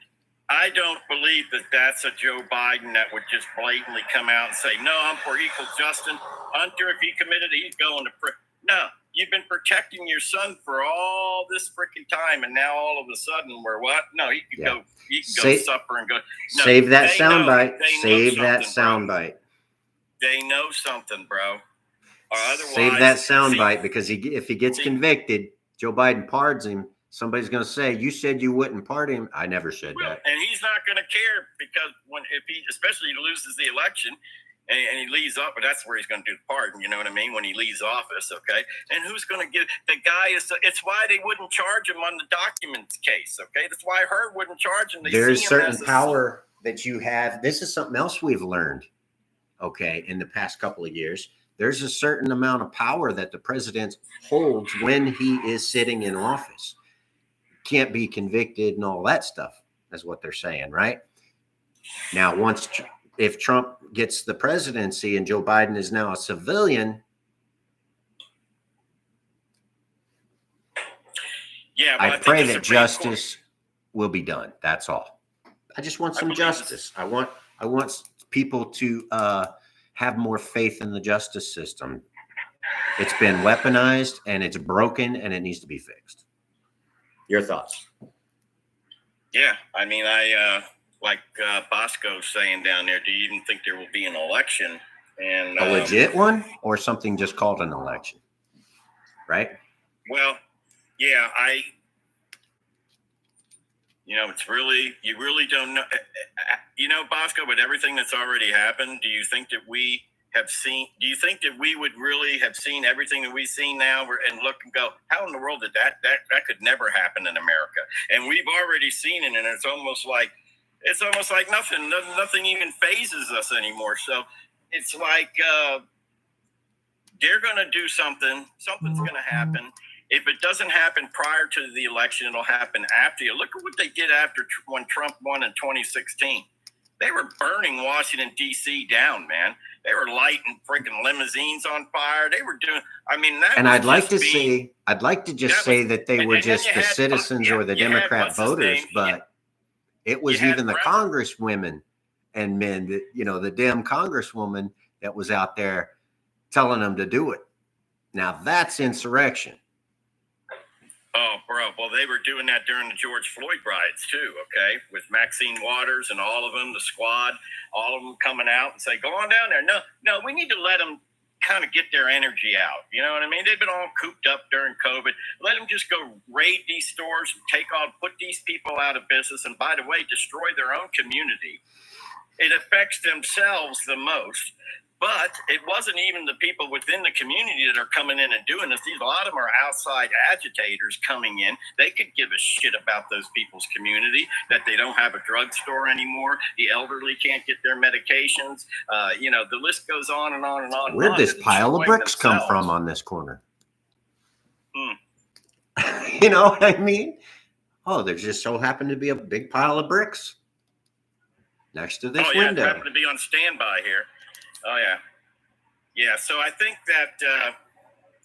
I don't believe that that's a Joe Biden that would just blatantly come out and say, no, I'm for equal justice. Hunter, if he committed it, he's going to prison. No, you've been protecting your son for all this freaking time, and now all of a sudden we're what? No, he can go. He can go suffer and go. No,
save that soundbite. Save that soundbite.
They know something, bro. Or otherwise,
save that soundbite, because if he gets convicted, Joe Biden pardons him. Somebody's going to say, "You said you wouldn't pardon him." I never said that.
And he's not going to care, because especially he loses the election and he leaves up, but that's where he's going to do the pardon. You know what I mean? When he leaves office, okay. And who's going to give the guy? It's why they wouldn't charge him on the documents case. Okay, that's why Heard wouldn't charge him.
There's certain power that you have. This is something else we've learned. Okay, in the past couple of years, there's a certain amount of power that the president holds when he is sitting in office. Can't be convicted and all that stuff, is what they're saying, right? Now, if Trump gets the presidency and Joe Biden is now a civilian, I pray that justice will be done. That's all. I just want some justice. I want people to have more faith in the justice system. It's been weaponized and it's broken and it needs to be fixed. Your thoughts?
Yeah, I mean, like Bosco's saying down there, do you even think there will be an election? And
a legit one, or something just called an election? Right?
Well, yeah, it's really, you really don't know. Bosco, with everything that's already happened, do you think that we would really have seen everything that we've seen now and look and go, how in the world did that could never happen in America? And we've already seen it, and it's almost like nothing even phases us anymore. So it's like they're going to do something's going to happen. If it doesn't happen prior to the election, it'll happen after. Look at what they did when Trump won in 2016. They were burning Washington, D.C. down, man. They were lighting freaking limousines on fire. They were doing,
and I'd like to say that they were just the citizens or the Democrat voters, but it was even the congresswomen and men that, the Dem congresswoman that was out there telling them to do it. Now that's insurrection.
Oh, bro. Well, they were doing that during the George Floyd riots too, okay? With Maxine Waters and all of them, the squad, all of them coming out and say, go on down there. No, we need to let them kind of get their energy out. You know what I mean? They've been all cooped up during COVID. Let them just go raid these stores, put these people out of business, and by the way, destroy their own community. It affects themselves the most. But it wasn't even the people within the community that are coming in and doing this. A lot of them are outside agitators coming in. They could give a shit about those people's community, that they don't have a drugstore anymore. The elderly can't get their medications. The list goes on and on and on.
Where'd this pile of bricks come from on this corner? You know what I mean? Oh, there just so happened to be a big pile of bricks next to this window.
It happened to be on standby here. Oh, yeah. Yeah, so I think that,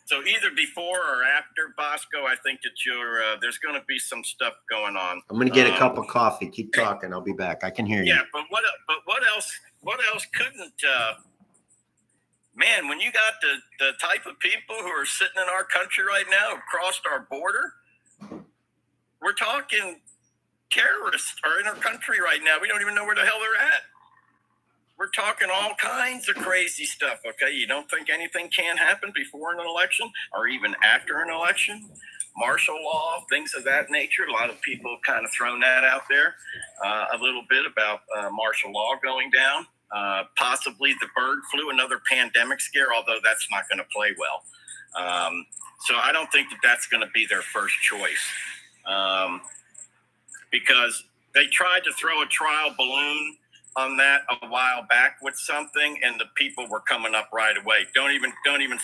so either before or after Bosco, I think that there's going to be some stuff going on.
I'm going to get a cup of coffee. Keep talking. I'll be back. I can hear you.
Yeah, but what else couldn't, man, when you got the type of people who are sitting in our country right now, who crossed our border, we're talking terrorists are in our country right now. We don't even know where the hell they're at. We're talking all kinds of crazy stuff, okay? You don't think anything can happen before an election or even after an election? Martial law, things of that nature. A lot of people have kind of thrown that out there a little bit about martial law going down. Possibly the bird flu, another pandemic scare, although that's not going to play well. So I don't think that that's going to be their first choice because they tried to throw a trial balloon on that a while back with something, and the people were coming up right away. Don't even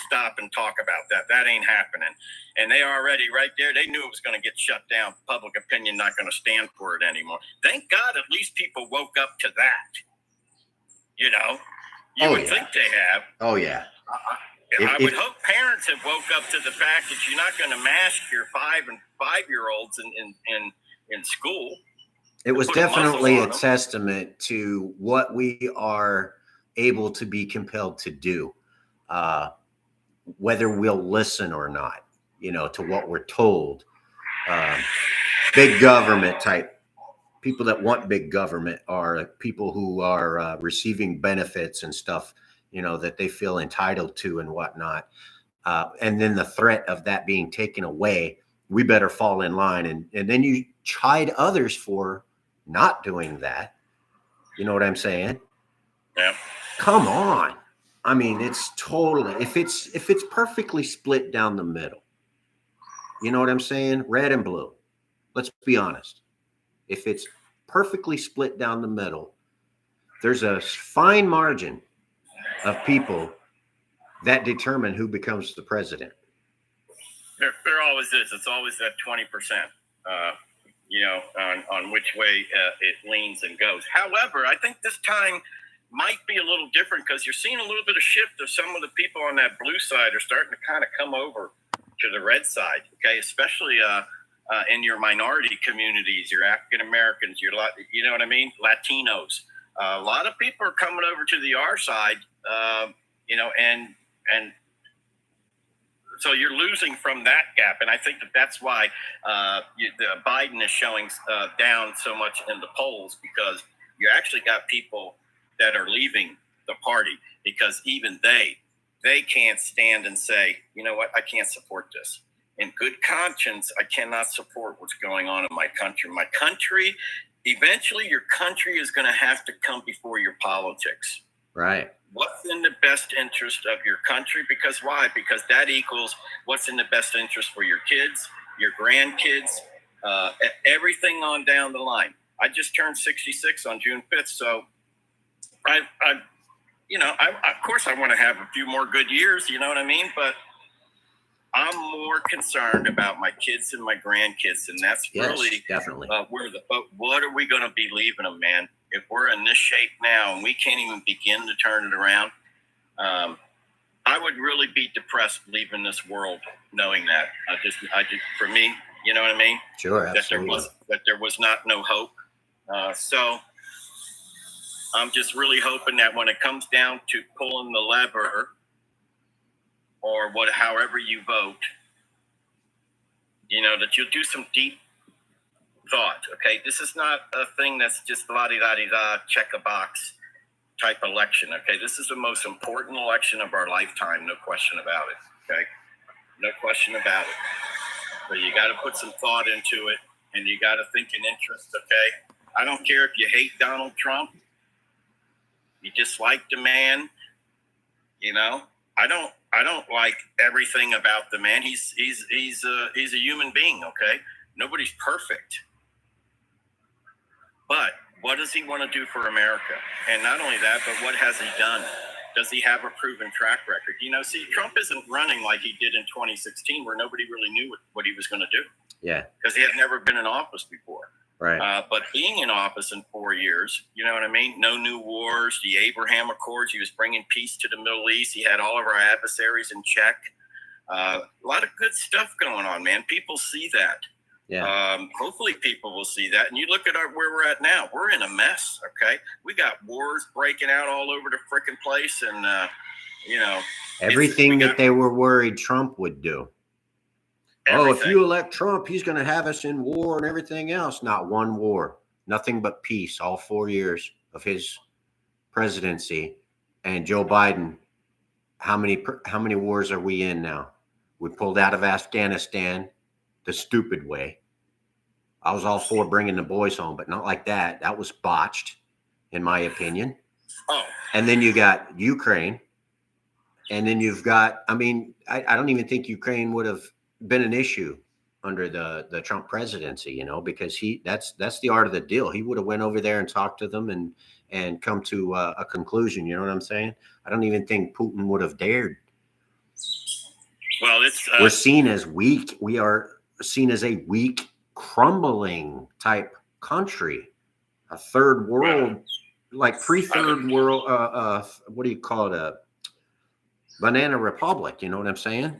stop and talk about that. That ain't happening. And they already right there. They knew it was going to get shut down. Public opinion not going to stand for it anymore. Thank God, at least people woke up to that. You know, you would think they have.
Oh yeah.
I would hope parents have woke up to the fact that you're not going to mask your 5 and 5-year-olds in school.
It was definitely a testament to what we are able to be compelled to do, whether we'll listen or not, to what we're told. Big government type people that want big government are people who are receiving benefits and stuff, that they feel entitled to and whatnot. And then the threat of that being taken away, we better fall in line. And then you chide others for not doing that. You know what I'm saying?
Yeah.
Come on. I mean, it's totally, if it's perfectly split down the middle, you know what I'm saying? Red and blue. Let's be honest. If it's perfectly split down the middle, there's a fine margin of people that determine who becomes the president.
There always is. It's always that 20%, on which way it leans and goes. However, I think this time might be a little different because you're seeing a little bit of shift of some of the people on that blue side are starting to kind of come over to the red side. Okay, especially in your minority communities, your African Americans, you know what I mean, Latinos. A lot of people are coming over to the R side, and so you're losing from that gap, and I think that's why Biden is showing down so much in the polls, because you actually got people that are leaving the party because even they can't stand and say, you know what, I can't support this. In good conscience, I cannot support what's going on in my country. My country, eventually your country is going to have to come before your politics.
Right.
What's in the best interest of your country? Because why? Because that equals what's in the best interest for your kids, your grandkids, everything on down the line. I just turned 66 on June 5th. So of course I want to have a few more good years, you know what I mean? But I'm more concerned about my kids and my grandkids. And that's really
definitely
what are we going to be leaving them, man? If we're in this shape now and we can't even begin to turn it around, I would really be depressed leaving this world knowing that. I just, for me, you know what I mean?
Sure, absolutely.
That there was no hope. So I'm just really hoping that when it comes down to pulling the lever, or however you vote, that you'll do some deep thought. Okay, this is not a thing that's just la-di-da-di-da, check a box type election. Okay, this is the most important election of our lifetime, no question about it. Okay, no question about it. But you got to put some thought into it, and you got to think in interest. Okay, I don't care if you hate Donald Trump, you dislike the man. I don't like everything about the man. He's a human being. Okay, nobody's perfect. But what does he want to do for America? And not only that, but what has he done? Does he have a proven track record? See, Trump isn't running like he did in 2016, where nobody really knew what he was going to do.
Yeah.
Because he had never been in office before.
Right.
But being in office in 4 years, you know what I mean? No new wars, the Abraham Accords. He was bringing peace to the Middle East. He had all of our adversaries in check. A lot of good stuff going on, man. People see that.
Yeah.
Hopefully people will see that. And you look at where we're at now. We're in a mess, okay? We got wars breaking out all over the freaking place. And,
everything that they were worried Trump would do. Everything. Oh, if you elect Trump, he's going to have us in war and everything else. Not one war. Nothing but peace all 4 years of his presidency. And Joe Biden, how many wars are we in now? We pulled out of Afghanistan the stupid way. I was all for bringing the boys home, but not like that. That was botched, in my opinion.
Oh.
And then you got Ukraine. And then you've got, I don't even think Ukraine would have been an issue under the Trump presidency, you know, because that's the art of the deal. He would have went over there and talked to them and come to a conclusion. You know what I'm saying? I don't even think Putin would have dared.
Well, it's
we're seen as weak. We are seen as a weak, crumbling type country, a third world, like pre-third world. What do you call it? A banana republic. You know what I'm saying?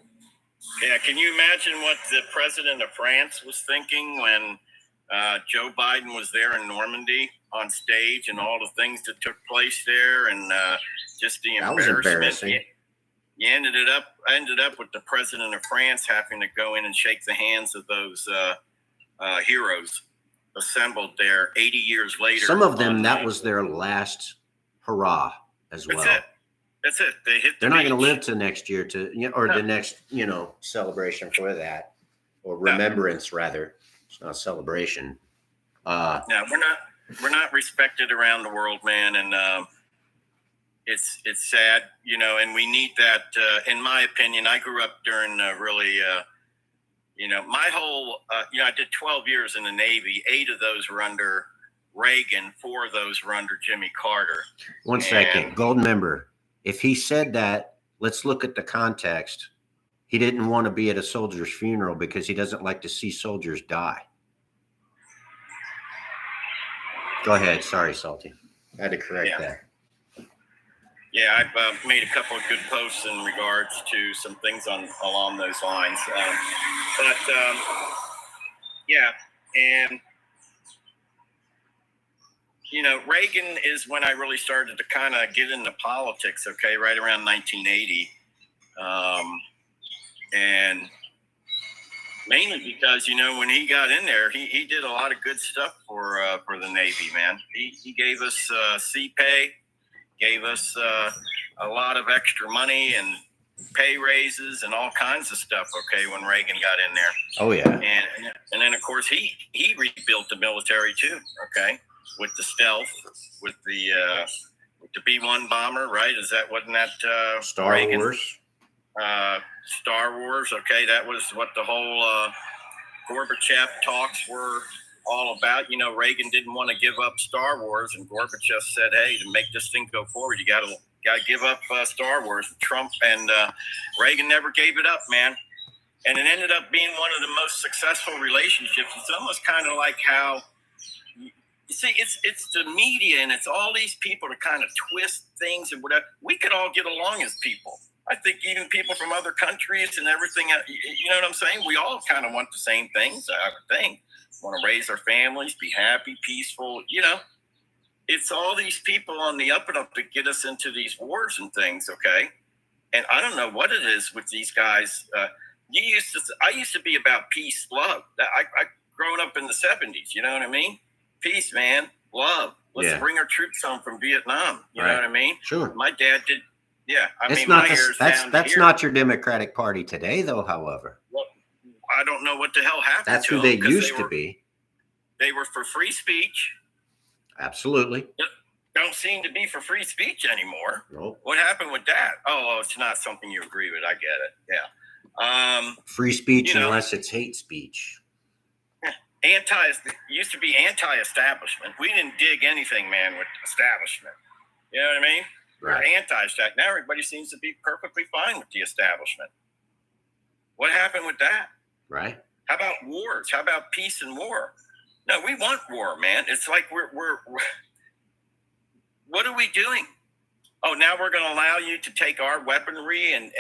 Yeah. Can you imagine what the president of France was thinking when Joe Biden was there in Normandy on stage and all the things that took place there, and just the embarrassment? You ended up with the president of France having to go in and shake the hands of those heroes assembled there 80 years later.
Some of them, that was their last hurrah as well.
That's it.
They're not going to live to next year or the next, celebration for that, or remembrance rather. It's not a celebration.
No, we're not respected around the world, man, and it's sad, and we need that. In my opinion, I grew up during really, my whole, I did 12 years in the Navy. 8 of those were under Reagan. 4 of those were under Jimmy Carter.
One second, Golden Member. If he said that, let's look at the context. He didn't want to be at a soldier's funeral because he doesn't like to see soldiers die. Go ahead. Sorry, Salty. I had to correct that.
Yeah, I've made a couple of good posts in regards to some things along those lines. And Reagan is when I really started to kind of get into politics. Okay, right around 1980, and mainly because when he got in there, he did a lot of good stuff for the Navy. Man, he gave us sea pay. Gave us a lot of extra money and pay raises and all kinds of stuff. Okay, when Reagan got in there.
Oh yeah.
And then of course he rebuilt the military too. Okay, with the stealth, with the B-1 bomber, right? Wasn't that
Star
Reagan?
Wars?
Star Wars. Okay, that was what the whole Gorbachev talks were all about. Reagan didn't want to give up Star Wars, and Gorbachev said, "Hey, to make this thing go forward, you got to give up Star Wars." Trump and Reagan never gave it up, man, and it ended up being one of the most successful relationships. It's almost kind of like how you see it's the media and it's all these people to kind of twist things and whatever. We could all get along as people. I think even people from other countries and everything. You know what I'm saying? We all kind of want the same things. I would think. Want to raise our families, be happy, peaceful. It's all these people on the up and up to get us into these wars and things. Okay, and I don't know what it is with these guys. I used to be about peace, love. I growing up in the 70s. You know what I mean? Peace, man, love. Let's bring our troops home from Vietnam. You know what I mean?
Sure.
My dad did. Yeah,
that's not your Democratic Party today, though. However.
Well, I don't know what the hell happened.
That's who they used to be.
They were for free speech.
Absolutely.
Don't seem to be for free speech anymore.
Nope.
What happened with that? Oh, it's not something you agree with. I get it. Yeah.
Free speech unless it's hate speech.
Used to be anti-establishment. We didn't dig anything, man, with establishment. You know what I mean?
Right.
We're anti-establishment. Now everybody seems to be perfectly fine with the establishment. What happened with that?
Right.
How about wars? How about peace and war? No, we want war, man. It's like we're what are we doing? Oh, now we're going to allow you to take our weaponry and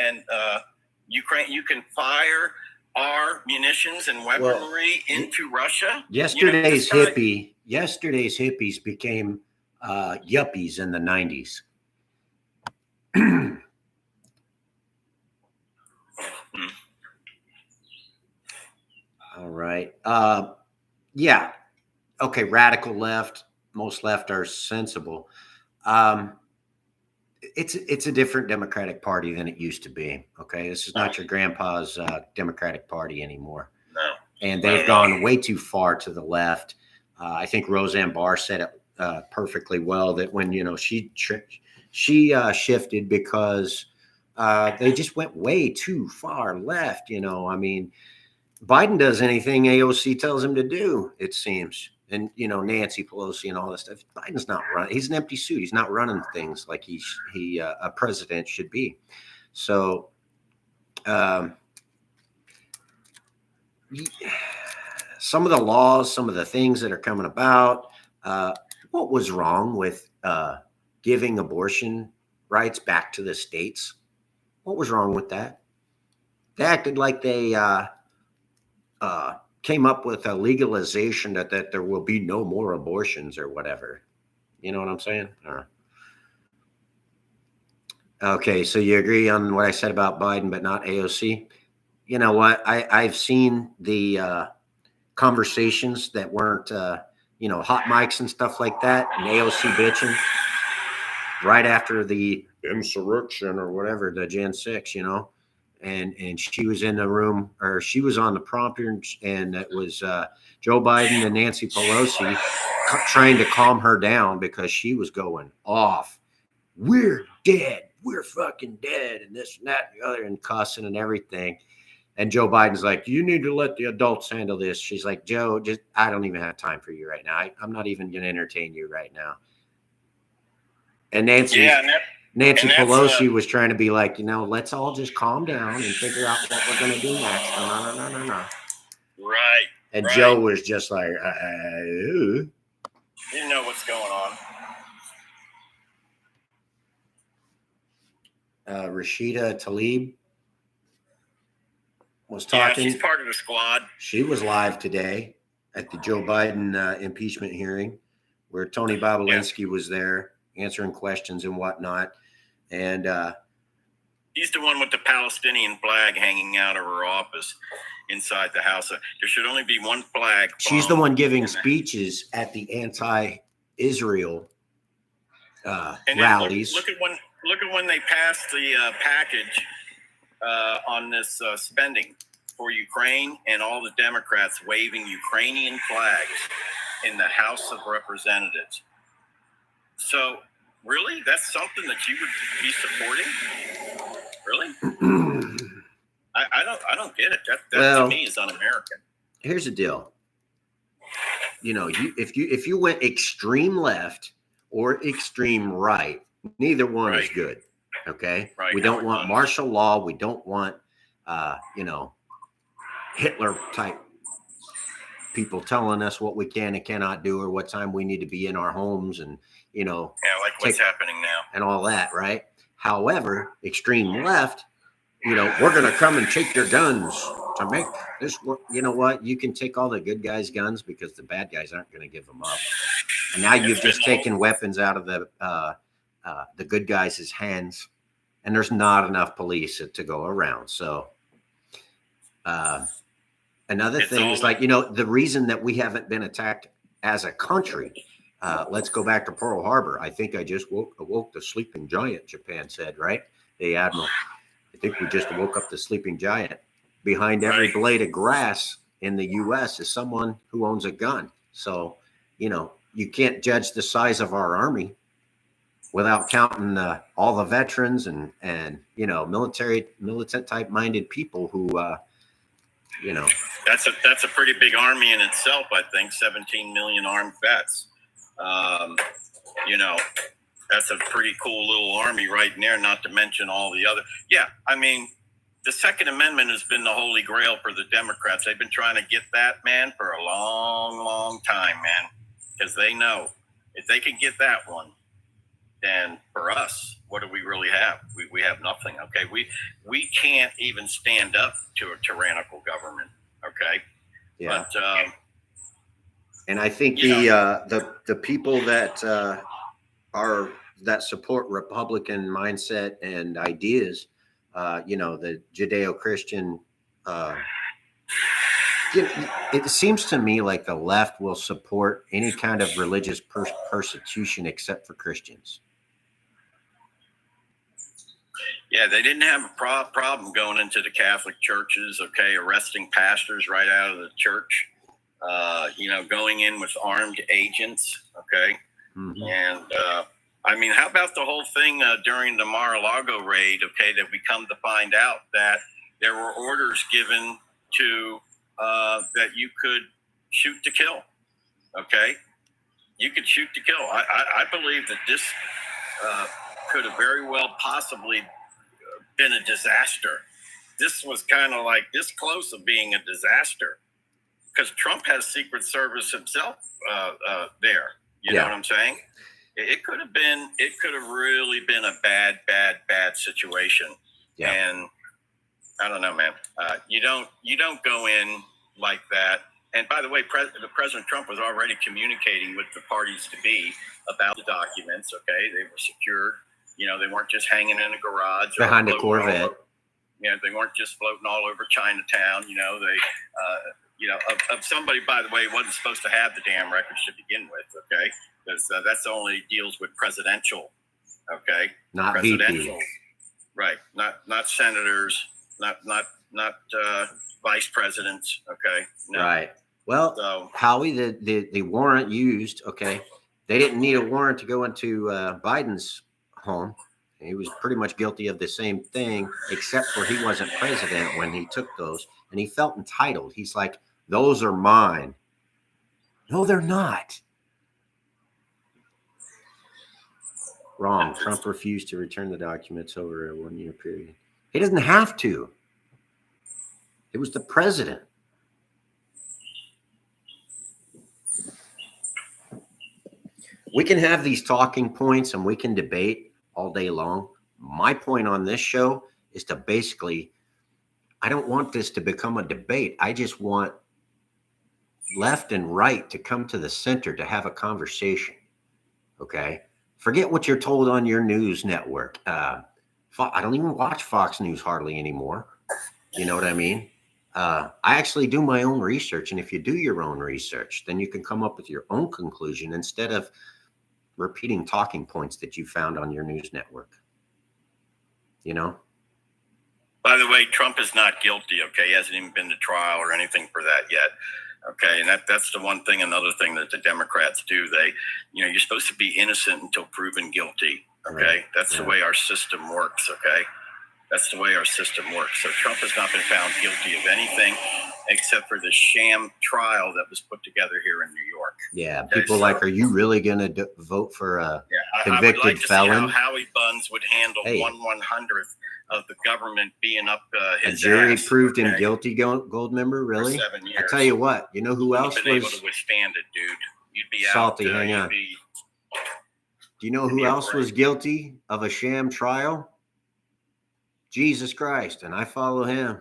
Ukraine. You can fire our munitions and weaponry into Russia.
Yesterday's hippies became yuppies in the 90s. All right. Yeah. Okay. Radical left. Most left are sensible. It's a different Democratic Party than it used to be. Okay. This is not your grandpa's Democratic Party anymore.
No.
And they've gone way too far to the left. I think Roseanne Barr said it perfectly well, that when, she shifted because they just went way too far left. I mean, Biden does anything AOC tells him to do, it seems. And Nancy Pelosi and all this stuff. Biden's not running. He's an empty suit. He's not running things like a president should be. So, um, some of the laws, some of the things that are coming about. What was wrong with giving abortion rights back to the states? What was wrong with that? They acted like they came up with a legalization that there will be no more abortions or whatever. You know what I'm saying? Okay, so you agree on what I said about Biden, but not AOC? You know what? I've seen the conversations that weren't, hot mics and stuff like that, and AOC bitching right after the insurrection or whatever, the Jan 6, and she was in the room, or she was on the prompter, and it was Joe Biden and Nancy Pelosi trying to calm her down because she was going off. We're dead. We're fucking dead, and this and that and the other, and cussing and everything. And Joe Biden's like, you need to let the adults handle this. She's like, Joe, I don't even have time for you right now. I'm not even going to entertain you right now. And Nancy Pelosi was trying to be like, let's all just calm down and figure out what we're going to do next. No.
Right.
And
right.
Joe was just like,
you know what's going on.
Rashida Tlaib was talking.
Yeah, she's part of the squad.
She was live today at the Joe Biden impeachment hearing, where Tony Bobulinski was there answering questions and whatnot. And
he's the one with the Palestinian flag hanging out of her office inside the house. There should only be one flag.
She's the one giving speeches at the anti-Israel rallies.
Look at when they passed the package on this spending for Ukraine, and all the Democrats waving Ukrainian flags in the House of Representatives. So, really, that's something that you would be supporting? Really? I don't get it. That to me is un-American.
Here's the deal. If you went extreme left or extreme right, neither one is good. Okay.
Right.
We don't want martial law. We don't want, Hitler type people telling us what we can and cannot do, or what time we need to be in our homes, and
like what's happening now
and all that. Right. However, extreme left, we're going to come and take your guns to make this work. You know what? You can take all the good guys' guns because the bad guys aren't going to give them up. And now you've just taken weapons out of the good guys' hands, and there's not enough police to go around. So another thing is the reason that we haven't been attacked as a country. Let's go back to Pearl Harbor. I think I just awoke the sleeping giant, Japan said, right? The admiral. I think we just woke up the sleeping giant. Behind every blade of grass in the U.S. is someone who owns a gun. So, you can't judge the size of our army without counting all the veterans and militant type minded people who,
That's a pretty big army in itself. I think 17 million armed vets. That's a pretty cool little army right in there, not to mention all the other. Yeah, I mean, the Second Amendment has been the holy grail for the Democrats. They've been trying to get that, man, for a long, long time, man, because they know if they can get that one, then for us, what do we really have? We have nothing, okay? We can't even stand up to a tyrannical government, okay?
Yeah.
But,
and I think the people that that support Republican mindset and ideas, the Judeo-Christian, it seems to me like the left will support any kind of religious persecution except for Christians.
Yeah, they didn't have a problem going into the Catholic churches, okay, arresting pastors right out of the church, going in with armed agents, okay?
Mm-hmm.
And, how about the whole thing during the Mar-a-Lago raid, okay, that we come to find out that there were orders given to that you could shoot to kill. Okay, you could shoot to kill. I believe that this could have very well possibly been a disaster. This was kind of like this close of being a disaster because Trump has Secret Service himself there. You know what I'm saying? It could have been. It could have really been a bad situation.
Yeah.
And I don't know, man. You don't go in like that. And by the way, President Trump was already communicating with the parties to be about the documents. Okay, they were secured. You know, they weren't just hanging in a garage
behind a Corvette.
They weren't just floating all over Chinatown. You know, of somebody, by the way, wasn't supposed to have the damn records to begin with. Okay, because that's only deals with presidential. Okay,
not
presidential,
VP.
right? Not senators, not vice presidents. Okay,
no. Right. Well, so, Howie, the warrant used. Okay, they didn't need a warrant to go into Biden's home. He was pretty much guilty of the same thing, except for he wasn't president when he took those, and he felt entitled. He's like, "Those are mine." No, they're not. Wrong. Trump refused to return the documents over a 1-year period. He doesn't have to. It was the president. We can have these talking points and we can debate all day long. My point on this show is to basically, I don't want this to become a debate. I just want left and right to come to the center to have a conversation. Okay? Forget what you're told on your news network. I don't even watch Fox News hardly anymore. You know what I mean? I actually do my own research. And if you do your own research, then you can come up with your own conclusion instead of repeating talking points that you found on your news network. You know?
By the way, Trump is not guilty, okay? He hasn't even been to trial or anything for that yet. Okay, and that's the one thing, another thing that the Democrats do. You're supposed to be innocent until proven guilty. Okay, right. That's the way our system works. Okay, that's the way our system works. So Trump has not been found guilty of anything except for the sham trial that was put together here in New York.
Yeah, okay, people are you really going to vote for a convicted
I would like to
felon?
See how Howie Buns would handle 1/100th of the government being up his
a jury
ass,
proved him guilty, gold member, really?
For 7 years.
I tell you what, you know who else was
able to withstand it, dude? You'd be
salty.
Out,
hang on. Do you know who else was guilty of a sham trial? Jesus Christ, and I follow him.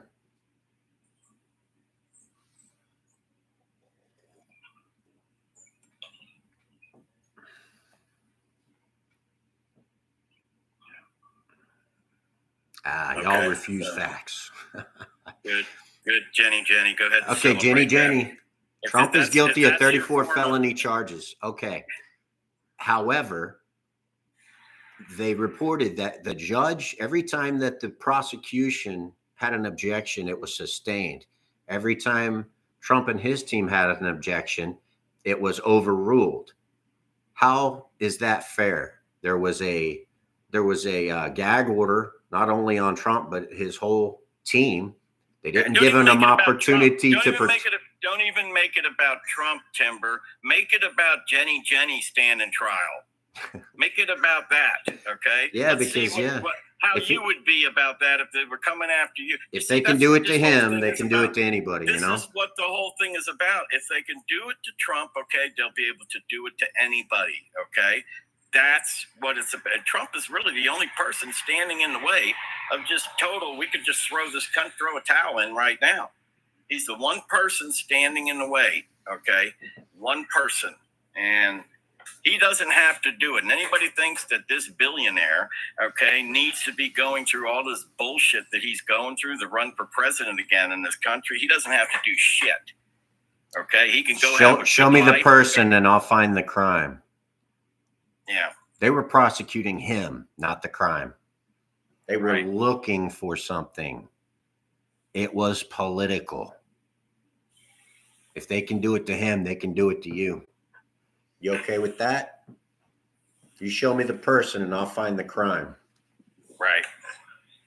Y'all refuse facts.
Good, Jenny, go ahead.
Okay, Jenny. Trump is guilty of 34 felony charges. Okay. However, they reported that the judge, every time that the prosecution had an objection, it was sustained. Every time Trump and his team had an objection, it was overruled. How is that fair? There was a gag order, not only on Trump, but his whole team. They didn't give him an opportunity to
don't even make it about Trump, Timber. Make it about Jenny standing trial. Make it about that, okay?
Yeah, because
how you would be about that if they were coming after you.
If they can do it to him, they can do it to anybody, you know?
This is what the whole thing is about. If they can do it to Trump, okay, they'll be able to do it to anybody, okay? That's what it's about. Trump is really the only person standing in the way of just total, we could just throw a towel in right now. He's the one person standing in the way, okay? One person. And he doesn't have to do it. And anybody thinks that this billionaire, okay, needs to be going through all this bullshit that he's going through to run for president again in this country, he doesn't have to do shit. Okay? He can go
show me the person and I'll find the crime.
Yeah.
They were prosecuting him, not the crime. They were looking for something. It was political. If they can do it to him, they can do it to you. You okay with that? You show me the person and I'll find the crime.
Right.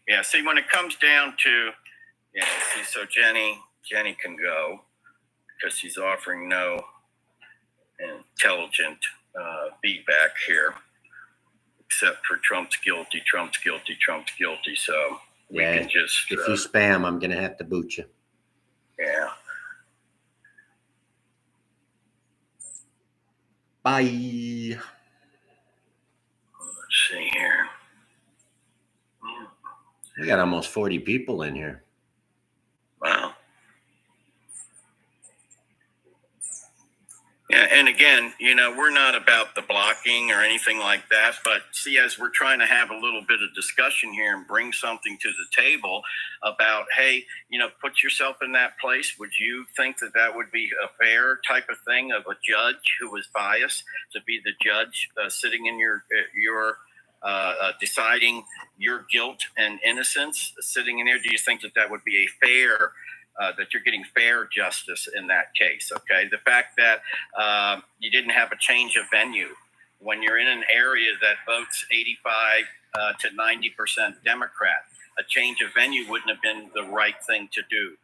Yeah. See, when it comes down to, so Jenny, Jenny can go because she's offering no intelligent feedback here, except for Trump's guilty, Trump's guilty, Trump's guilty. So we can just.
If you spam, I'm going to have to boot you.
Yeah.
Bye.
Let's see here.
We got almost 40 people in here.
Wow. Yeah, and again, we're not about the blocking or anything like that, but see, as we're trying to have a little bit of discussion here and bring something to the table about, hey, put yourself in that place. Would you think that that would be a fair type of thing of a judge who was biased to be the judge sitting in your deciding your guilt and innocence sitting in there? Do you think that that would be a fair that you're getting fair justice in that case? Okay, the fact that you didn't have a change of venue when you're in an area that votes 85 to 90% Democrat, a change of venue wouldn't have been the right thing to do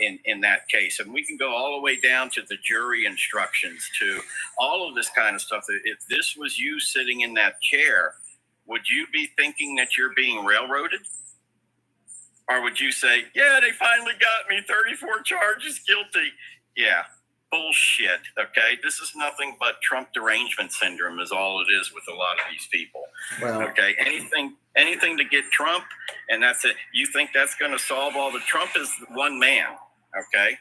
in that case. And we can go all the way down to the jury instructions, to all of this kind of stuff. If this was you sitting in that chair, would you be thinking that you're being railroaded? Or would you say, yeah, they finally got me, 34 charges, guilty? Yeah, bullshit, okay? This is nothing but Trump derangement syndrome is all it is with a lot of these people.
Well,
okay, anything to get Trump, and that's it. You think that's going to solve all the... Trump is one man, okay?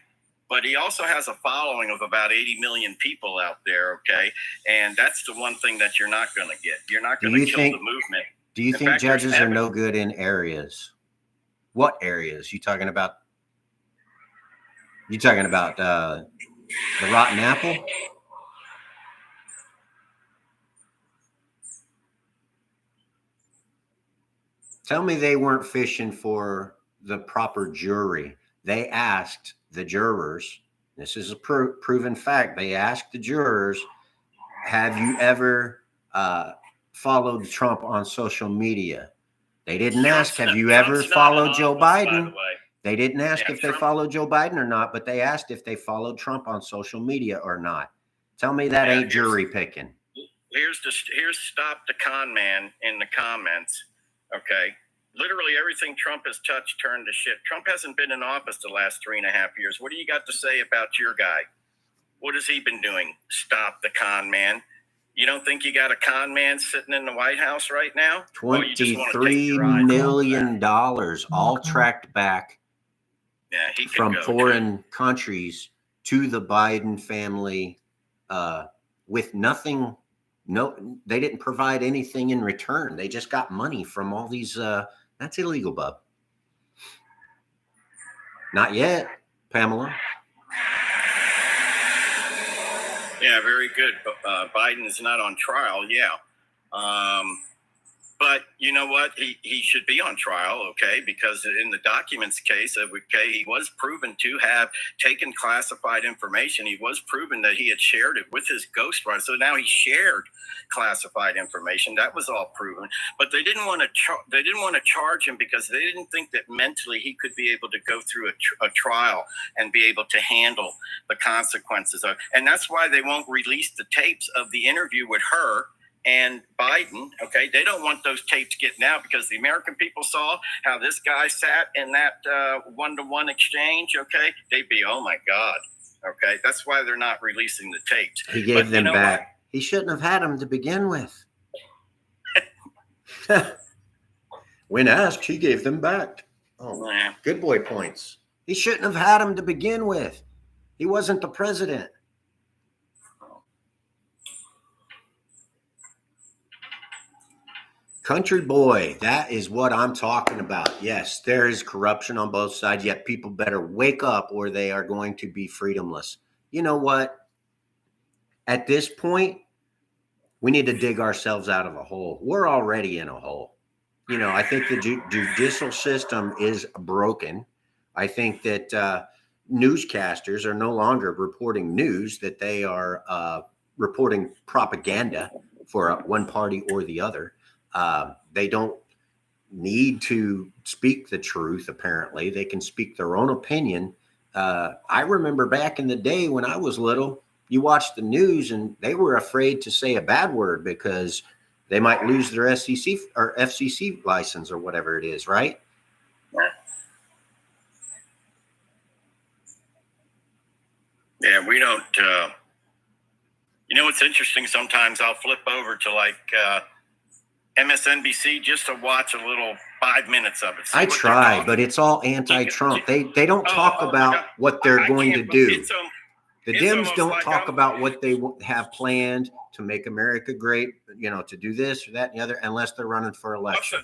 But he also has a following of about 80 million people out there, okay? And that's the one thing that you're not going to get. You're not going to kill the movement.
Do you think judges are no good in areas? What areas? You talking about the rotten apple? Tell me they weren't fishing for the proper jury. They asked the jurors, this is a proven fact, they asked the jurors, have you ever followed Trump on social media? They didn't ask, have you ever followed Joe Biden? They didn't ask if they followed Joe Biden or not, but they asked if they followed Trump on social media or not. Tell me that ain't jury picking.
Here's stop the con man in the comments. Okay. Literally everything Trump has touched turned to shit. Trump hasn't been in office the last 3.5 years. What do you got to say about your guy? What has he been doing? Stop the con man. You don't think you got a con man sitting in the White House right now?
$23 million, all tracked back from foreign countries to the Biden family with nothing. No, they didn't provide anything in return. They just got money from all these. That's illegal, bub. Not yet, Pamela.
Yeah, very good. Biden is not on trial. Yeah. But you know what? He should be on trial, okay? Because in the documents case, okay, he was proven to have taken classified information. He was proven that he had shared it with his ghostwriter. So now he shared classified information. That was all proven. But they didn't want to charge him because they didn't think that mentally he could be able to go through a trial and be able to handle the consequences of. And that's why they won't release the tapes of the interview with her and Biden. Okay, they don't want those tapes getting out because the American people saw how this guy sat in that one-to-one exchange. Okay, they'd be, oh my God. Okay, that's why they're not releasing the tapes.
He gave them back. What? He shouldn't have had them to begin with. When asked, he gave them back. Oh, yeah. Good boy points. He shouldn't have had them to begin with. He wasn't the president. Country boy, that is what I'm talking about. Yes, there is corruption on both sides, yet people better wake up or they are going to be freedomless. You know what? At this point, we need to dig ourselves out of a hole. We're already in a hole. You know, I think the judicial system is broken. I think that newscasters are no longer reporting news, that they are reporting propaganda for one party or the other. They don't need to speak the truth, apparently. They can speak their own opinion I remember back in the day when I was little, you watched the news and they were afraid to say a bad word because they might lose their SEC or FCC license or whatever it is, right?
Yeah, we don't. You know, it's interesting. Sometimes I'll flip over to like MSNBC just to watch a little 5 minutes of it.
I try, but it's all anti-Trump. They don't talk about what they're going to do. The Dems don't talk about what they have planned to make America great, you know, to do this or that and the other, unless they're running for election.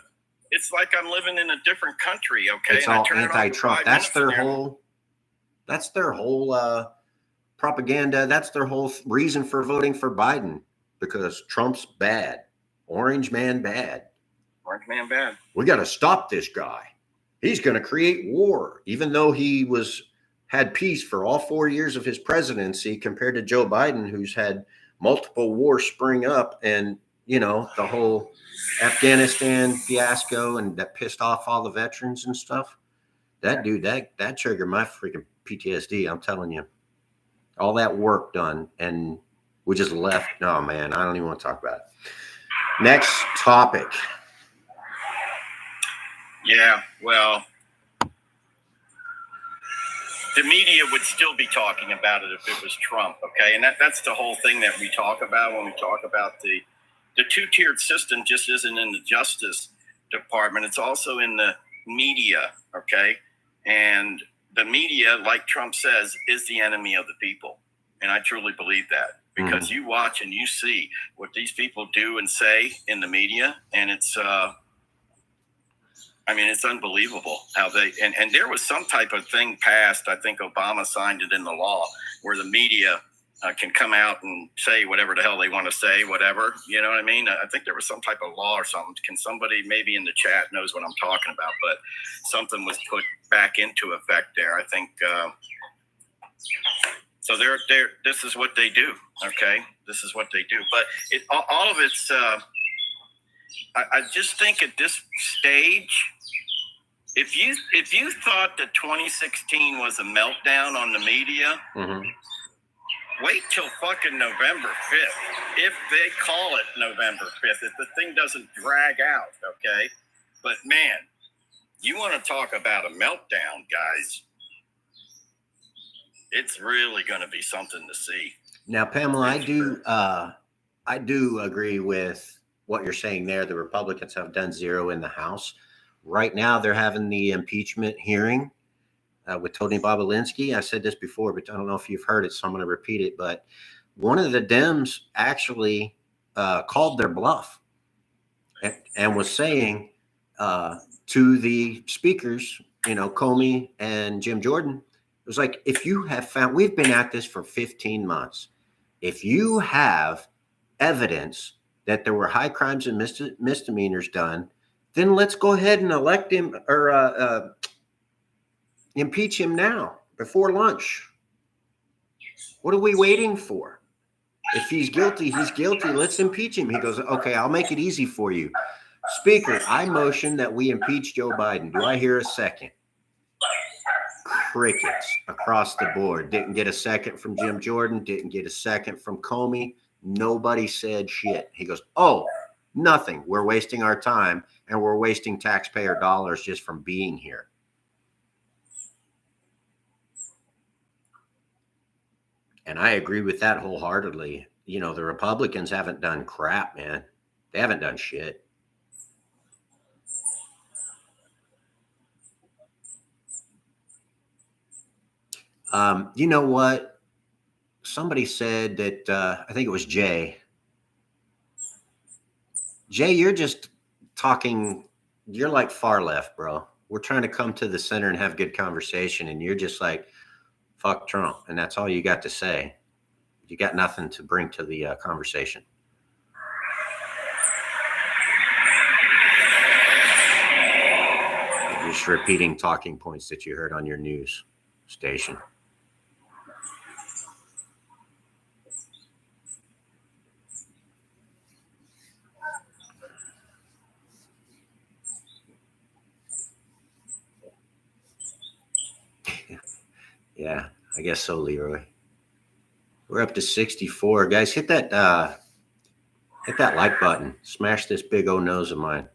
It's like I'm living in a different country, okay?
It's all anti-Trump. That's their whole propaganda. That's their whole reason for voting for Biden, because Trump's bad. Orange man bad.
Orange man bad.
We got to stop this guy. He's going to create war, even though he had peace for all 4 years of his presidency, compared to Joe Biden, who's had multiple wars spring up, and you know, the whole Afghanistan fiasco, and that pissed off all the veterans and stuff. That dude, that triggered my freaking PTSD. I'm telling you, all that work done, and we just left. Oh man, I don't even want to talk about it. Next topic.
Yeah, well, the media would still be talking about it if it was Trump, okay? And that's the whole thing that we talk about when we talk about the two-tiered system. Just isn't in the Justice Department. It's also in the media, okay? And the media, like Trump says, is the enemy of the people. And I truly believe that, because you watch and you see what these people do and say in the media, and it's I mean, it's unbelievable how they, and there was some type of thing passed. I think Obama signed it in the law where the media can come out and say whatever the hell they want to say, whatever, you know what I mean? I think there was some type of law or something. Can somebody maybe in the chat knows what I'm talking about, but something was put back into effect there. I think, so this is what they do. Okay. This is what they do, but all of it's, I just think at this stage, if you thought that 2016 was a meltdown on the media, wait till fucking November 5th. If they call it November 5th, if the thing doesn't drag out, okay? But man, you want to talk about a meltdown, guys. It's really going to be something to see.
Now, Pamela, I do agree with what you're saying there. The Republicans have done zero in the House. Right now, they're having the impeachment hearing with Tony Bobulinski. I said this before, but I don't know if you've heard it, so I'm going to repeat it. But one of the Dems actually called their bluff and was saying to the speakers, you know, Comey and Jim Jordan, it was like, if you have found, we've been at this for 15 months. If you have evidence that there were high crimes and misdemeanors done, then let's go ahead and elect him or impeach him now before lunch. What are we waiting for? If he's guilty, he's guilty. Let's impeach him. He goes, okay, I'll make it easy for you. Speaker, I motion that we impeach Joe Biden. Do I hear a second? Crickets across the board. Didn't get a second from Jim Jordan. Didn't get a second from Comey. Nobody said shit. He goes, oh, nothing. We're wasting our time, and we're wasting taxpayer dollars just from being here. And I agree with that wholeheartedly. You know, the Republicans haven't done crap, man. They haven't done shit. You know what? Somebody said that, I think it was Jay. Jay, you're just talking, you're like far left, bro. We're trying to come to the center and have good conversation, and you're just like, fuck Trump. And that's all you got to say. You got nothing to bring to the conversation. You're just repeating talking points that you heard on your news station. Yeah, I guess so, Leroy. We're up to 64. Guys, hit that like button. Smash this big old nose of mine.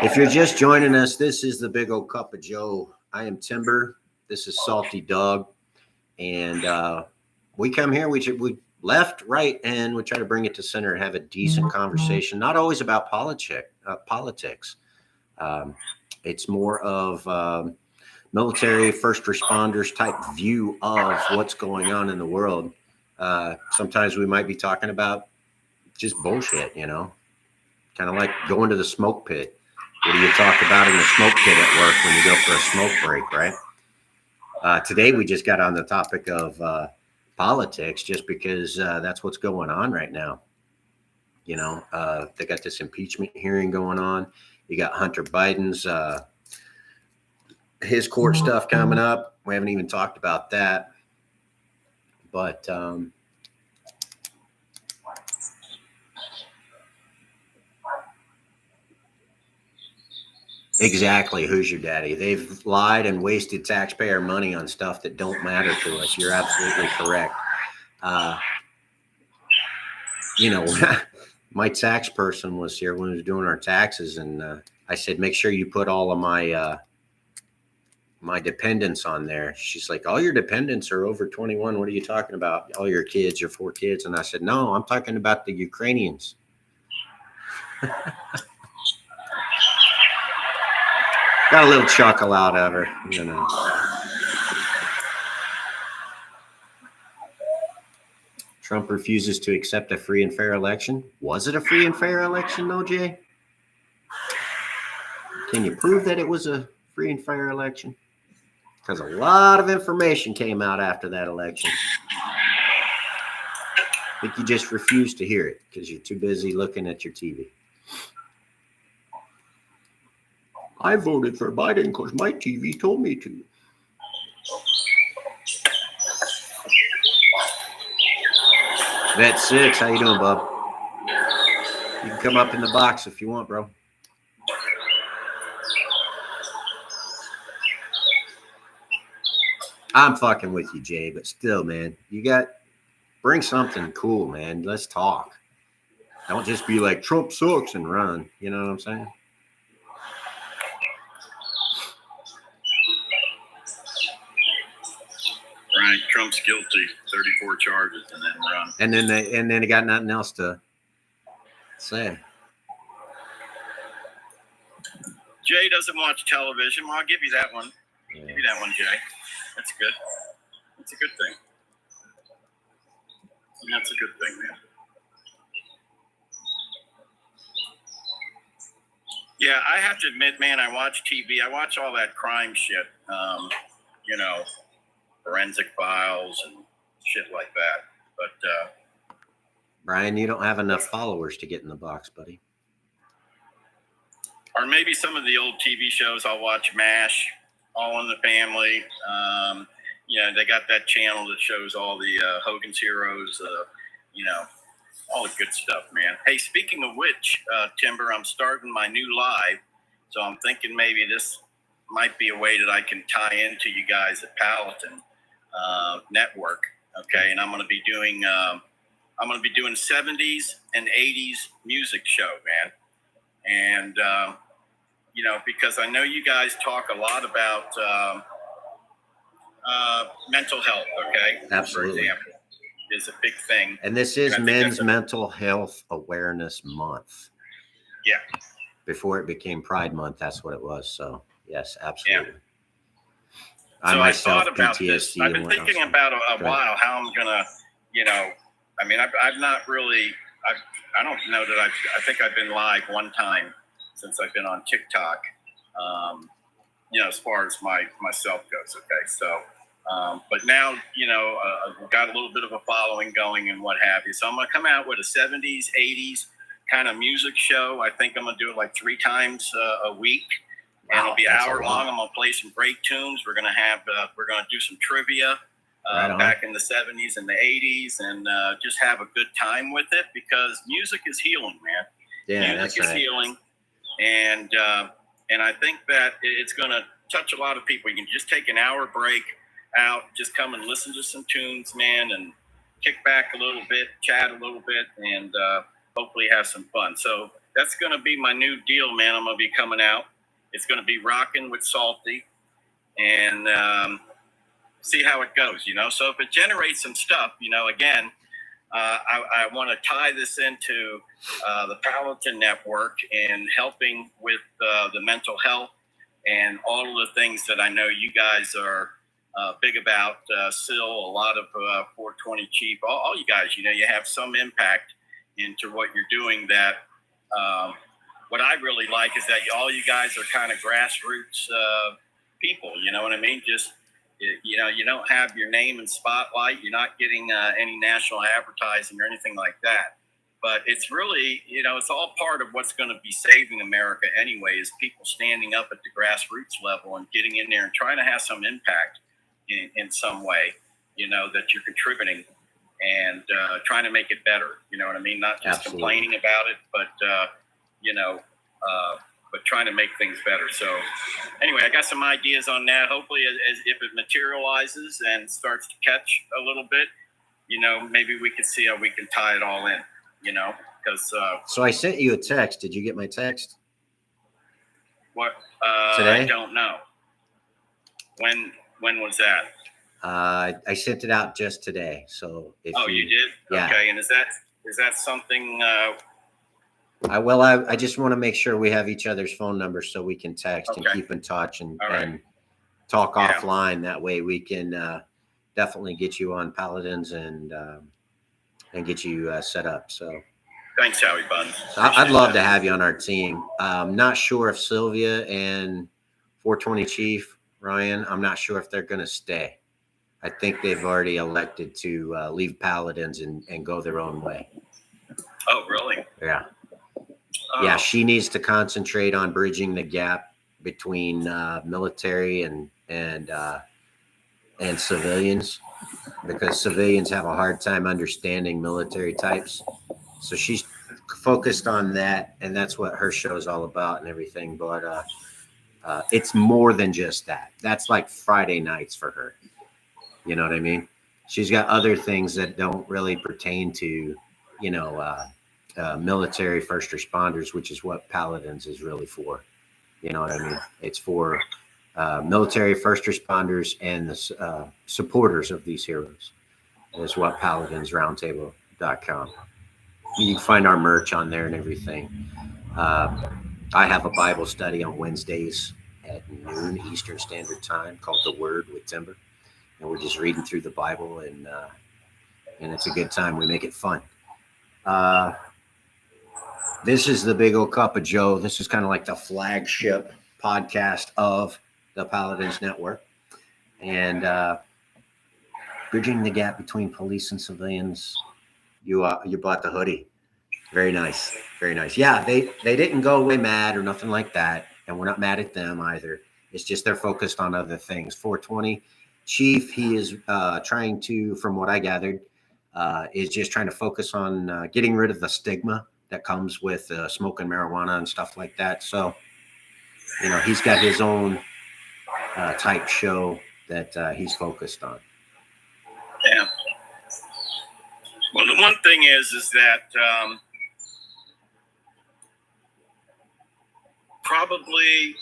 If you're just joining us, this is the Big Old Cup of Joe. I am Timber. This is Salty Dog. And we come here, we left, right, and we try to bring it to center and have a decent conversation, not always about politics. It's more of military first responders type view of what's going on in the world. Sometimes we might be talking about just bullshit, kind of like going to the smoke pit. What do you talk about in the smoke pit at work when you go for a smoke break, right? Today we just got on the topic of politics just because that's what's going on right now. They got this impeachment hearing going on. You got Hunter Biden's his court stuff coming up. We haven't even talked about that. But exactly, who's your daddy? They've lied and wasted taxpayer money on stuff that don't matter to us. You're absolutely correct. My tax person was here when we was doing our taxes, and I said, make sure you put all of my my dependents on there. She's like, all your dependents are over 21. What are you talking about? All your kids, your 4 kids. And I said, no, I'm talking about the Ukrainians. Got a little chuckle out of her, Trump refuses to accept a free and fair election. Was it a free and fair election, though, Jay? Can you prove that it was a free and fair election? Because a lot of information came out after that election. I think you just refuse to hear it because you're too busy looking at your TV. I voted for Biden because my TV told me to. Vet 6, how you doing, bub? You can come up in the box if you want, bro. I'm fucking with you, Jay, but still, man, bring something cool, man. Let's talk. Don't just be like, Trump sucks and run. You know what I'm saying?
Right, Trump's guilty, 34 charges, and then run.
And then they got nothing else to say.
Jay doesn't watch television. Well, I'll give you that one.
Yeah.
Give you that one, Jay. That's good. That's a good thing. That's a good thing, man. Yeah, I have to admit, man, I watch TV. I watch all that crime shit. Forensic Files and shit like that. But
Brian, you don't have enough followers to get in the box, buddy.
Or maybe some of the old TV shows. I'll watch MASH, All in the Family. They got that channel that shows all the Hogan's Heroes, all the good stuff, man. Hey, speaking of which, Timber, I'm starting my new live. So I'm thinking maybe this might be a way that I can tie into you guys at Paladin Network. Okay. And I'm going to be doing 70s and 80s music show, man. And, because I know you guys talk a lot about mental health, okay?
Absolutely.
For example, is a big thing.
And this is Men's Mental Health Awareness Month.
Yeah.
Before it became Pride Month, that's what it was. So, yes, absolutely.
Yeah. I thought about PTSD this. I've been thinking about a while how I'm going to, I've not really, I don't know that I think I've been live one time since I've been on TikTok, as far as myself goes. Okay. So, but now, I've got a little bit of a following going and what have you. So I'm going to come out with a 70s, 80s kind of music show. I think I'm going to do it like 3 times a week. And it'll be an hour long. I'm going to play some great tunes. We're going to do some trivia back in the 70s and the 80s and just have a good time with it because music is healing, man.
Yeah,
music is healing. And I think that it's going to touch a lot of people. You can just take an hour break out, just come and listen to some tunes, man, and kick back a little bit, chat a little bit, and hopefully have some fun. So that's going to be my new deal, man. I'm going to be coming out. It's going to be rocking with Salty, and see how it goes, So if it generates some stuff, again, I want to tie this into the Paladin Network and helping with the mental health and all of the things that I know you guys are big about. Still, a lot of 420 Chief, all you guys, you have some impact into what you're doing. That what I really like is that all you guys are kind of grassroots people. You know what I mean? Just you don't have your name in spotlight. You're not getting any national advertising or anything like that. But it's really, it's all part of what's going to be saving America anyway, is people standing up at the grassroots level and getting in there and trying to have some impact in some way, that you're contributing and trying to make it better. You know what I mean? Not just complaining about it, but, but trying to make things better. So anyway, I got some ideas on that. Hopefully, as if it materializes and starts to catch a little bit, maybe we can see how we can tie it all in, because.
So I sent you a text. Did you get my text?
What?
Today?
I don't know. When was that?
I sent it out just today. So if
you did?
Yeah.
Okay. And is that something?
I just want to make sure we have each other's phone numbers so we can text and keep in touch and talk offline. That way we can definitely get you on Paladins and get you set up. So
thanks, Howie Buns.
I'd love to have you on our team. I'm not sure if Sylvia and 420 Chief Ryan, I'm not sure if they're going to stay. I think they've already elected to leave Paladins and go their own way.
Oh, really?
Yeah. Yeah, she needs to concentrate on bridging the gap between military and civilians, because civilians have a hard time understanding military types. So she's focused on that, and that's what her show is all about and everything. But it's more than just that. That's like Friday nights for her. You know what I mean? She's got other things that don't really pertain to, military first responders, which is what Paladins is really for. You know what I mean? It's for military first responders and the supporters of these heroes. Is what paladinsroundtable.com. You can find our merch on there and everything. I have a Bible study on Wednesdays at noon Eastern Standard Time called The Word with Timber. And we're just reading through the Bible, and it's a good time. We make it fun. This is the Big Old Cup of Joe. This is kind of like the flagship podcast of the Paladins Network. And bridging the gap between police and civilians. You bought the hoodie. Very nice. Very nice. Yeah, they didn't go away mad or nothing like that. And we're not mad at them either. It's just they're focused on other things. 420 Chief, he is trying to, from what I gathered, is just trying to focus on getting rid of the stigma that comes with smoking marijuana and stuff like that. So, he's got his own type show that he's focused on.
Yeah. Well, the one thing is that probably,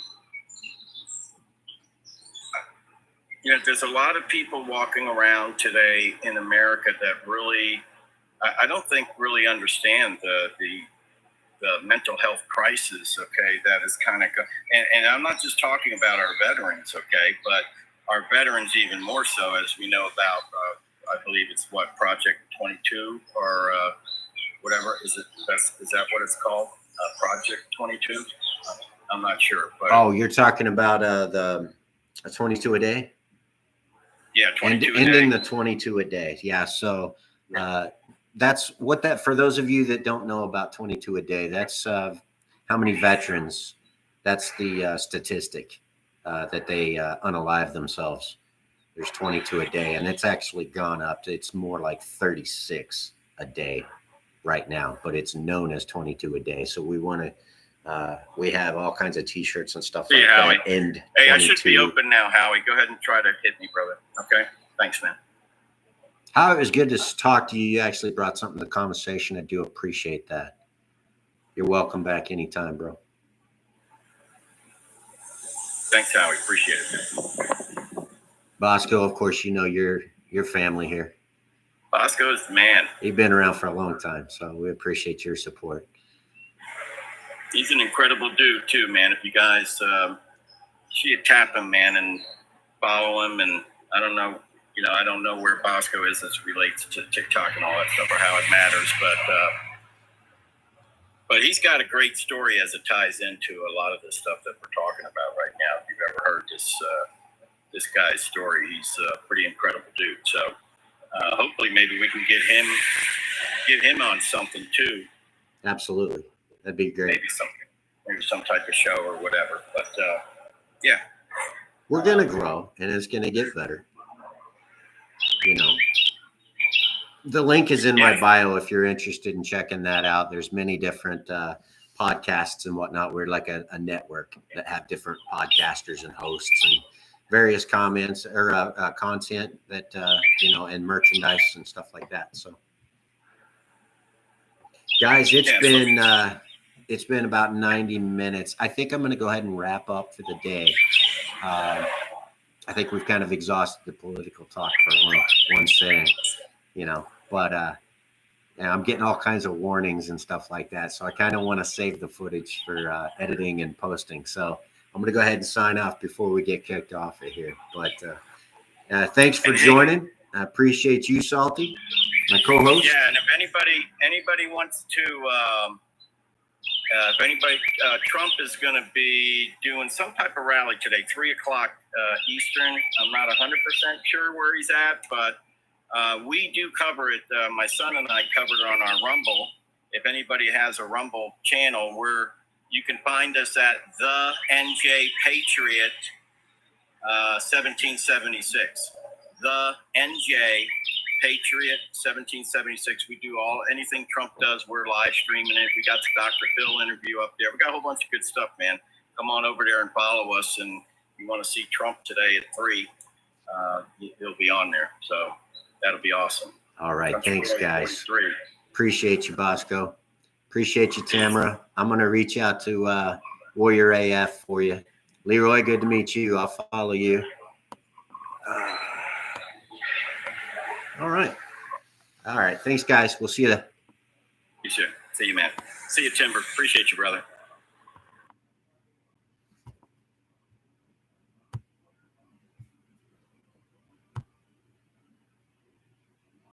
there's a lot of people walking around today in America that really, I don't think really understand the mental health crisis, okay, that is kind of, and I'm not just talking about our veterans, okay, but our veterans even more so, as we know about, I believe it's what, Project 22 or whatever, is that what it's called? Project 22? I'm not sure. But,
oh, you're talking about the 22 a day?
Yeah, 22
ending the 22 a day. Yeah, so that's what that, for those of you that don't know about 22 a day, that's how many veterans, that's the statistic that they unalive themselves. There's 22 a day, and it's actually gone up to, it's more like 36 a day right now, but it's known as 22 a day. So we want We have all kinds of T-shirts and stuff
See
like
you, Howie.
that. And
Hey, I should be open now, Howie. Go ahead and try to hit me, brother. Okay? Thanks, man.
How it was good to talk to you. You actually brought something to the conversation. I do appreciate that. You're welcome back anytime, bro.
Thanks, Howie. Appreciate it.
Bosco, of course, you know your family here.
Bosco's the man.
You've been around for a long time, so we appreciate your support.
He's an incredible dude too, man. If you guys should tap him, man, and follow him, and I don't know, I don't know where Bosco is as it relates to TikTok and all that stuff, or how it matters, but he's got a great story as it ties into a lot of the stuff that we're talking about right now. If you've ever heard this guy's story, he's a pretty incredible dude. So hopefully, maybe we can get him on something too.
Absolutely, that'd be great.
Maybe some type of show or whatever. But yeah,
we're gonna grow, and it's gonna get better. The link is in my bio if you're interested in checking that out. There's many different podcasts and whatnot. We're like a network that have different podcasters and hosts and various comments or content that and merchandise and stuff like that. So, guys, it's been about 90 minutes. I think I'm going to go ahead and wrap up for the day. I think we've kind of exhausted the political talk for one sitting, but I'm getting all kinds of warnings and stuff like that. So I kind of want to save the footage for editing and posting. So I'm going to go ahead and sign off before we get kicked off of here. But thanks for joining. I appreciate you, Salty, my co-host.
Yeah, and if anybody wants to, Trump is going to be doing some type of rally today, 3 o'clock Eastern. I'm not 100% sure where he's at, but we do cover it. My son and I covered it on our Rumble. If anybody has a Rumble channel, you can find us at the NJ Patriot 1776. The NJ Patriot 1776. We do anything Trump does, we're live streaming it. We got the Dr. Phil interview up there. We got a whole bunch of good stuff, man. Come on over there and follow us. And if you want to see Trump today at 3, he'll be on there. So that'll be awesome.
All right. Thanks, guys. Appreciate you, Bosco. Appreciate you, Tamara. I'm going to reach out to Warrior AF for you. Leroy, good to meet you. I'll follow you. All right. Thanks, guys. We'll see you.
You too. See you, man. See you, Timber. Appreciate you, brother.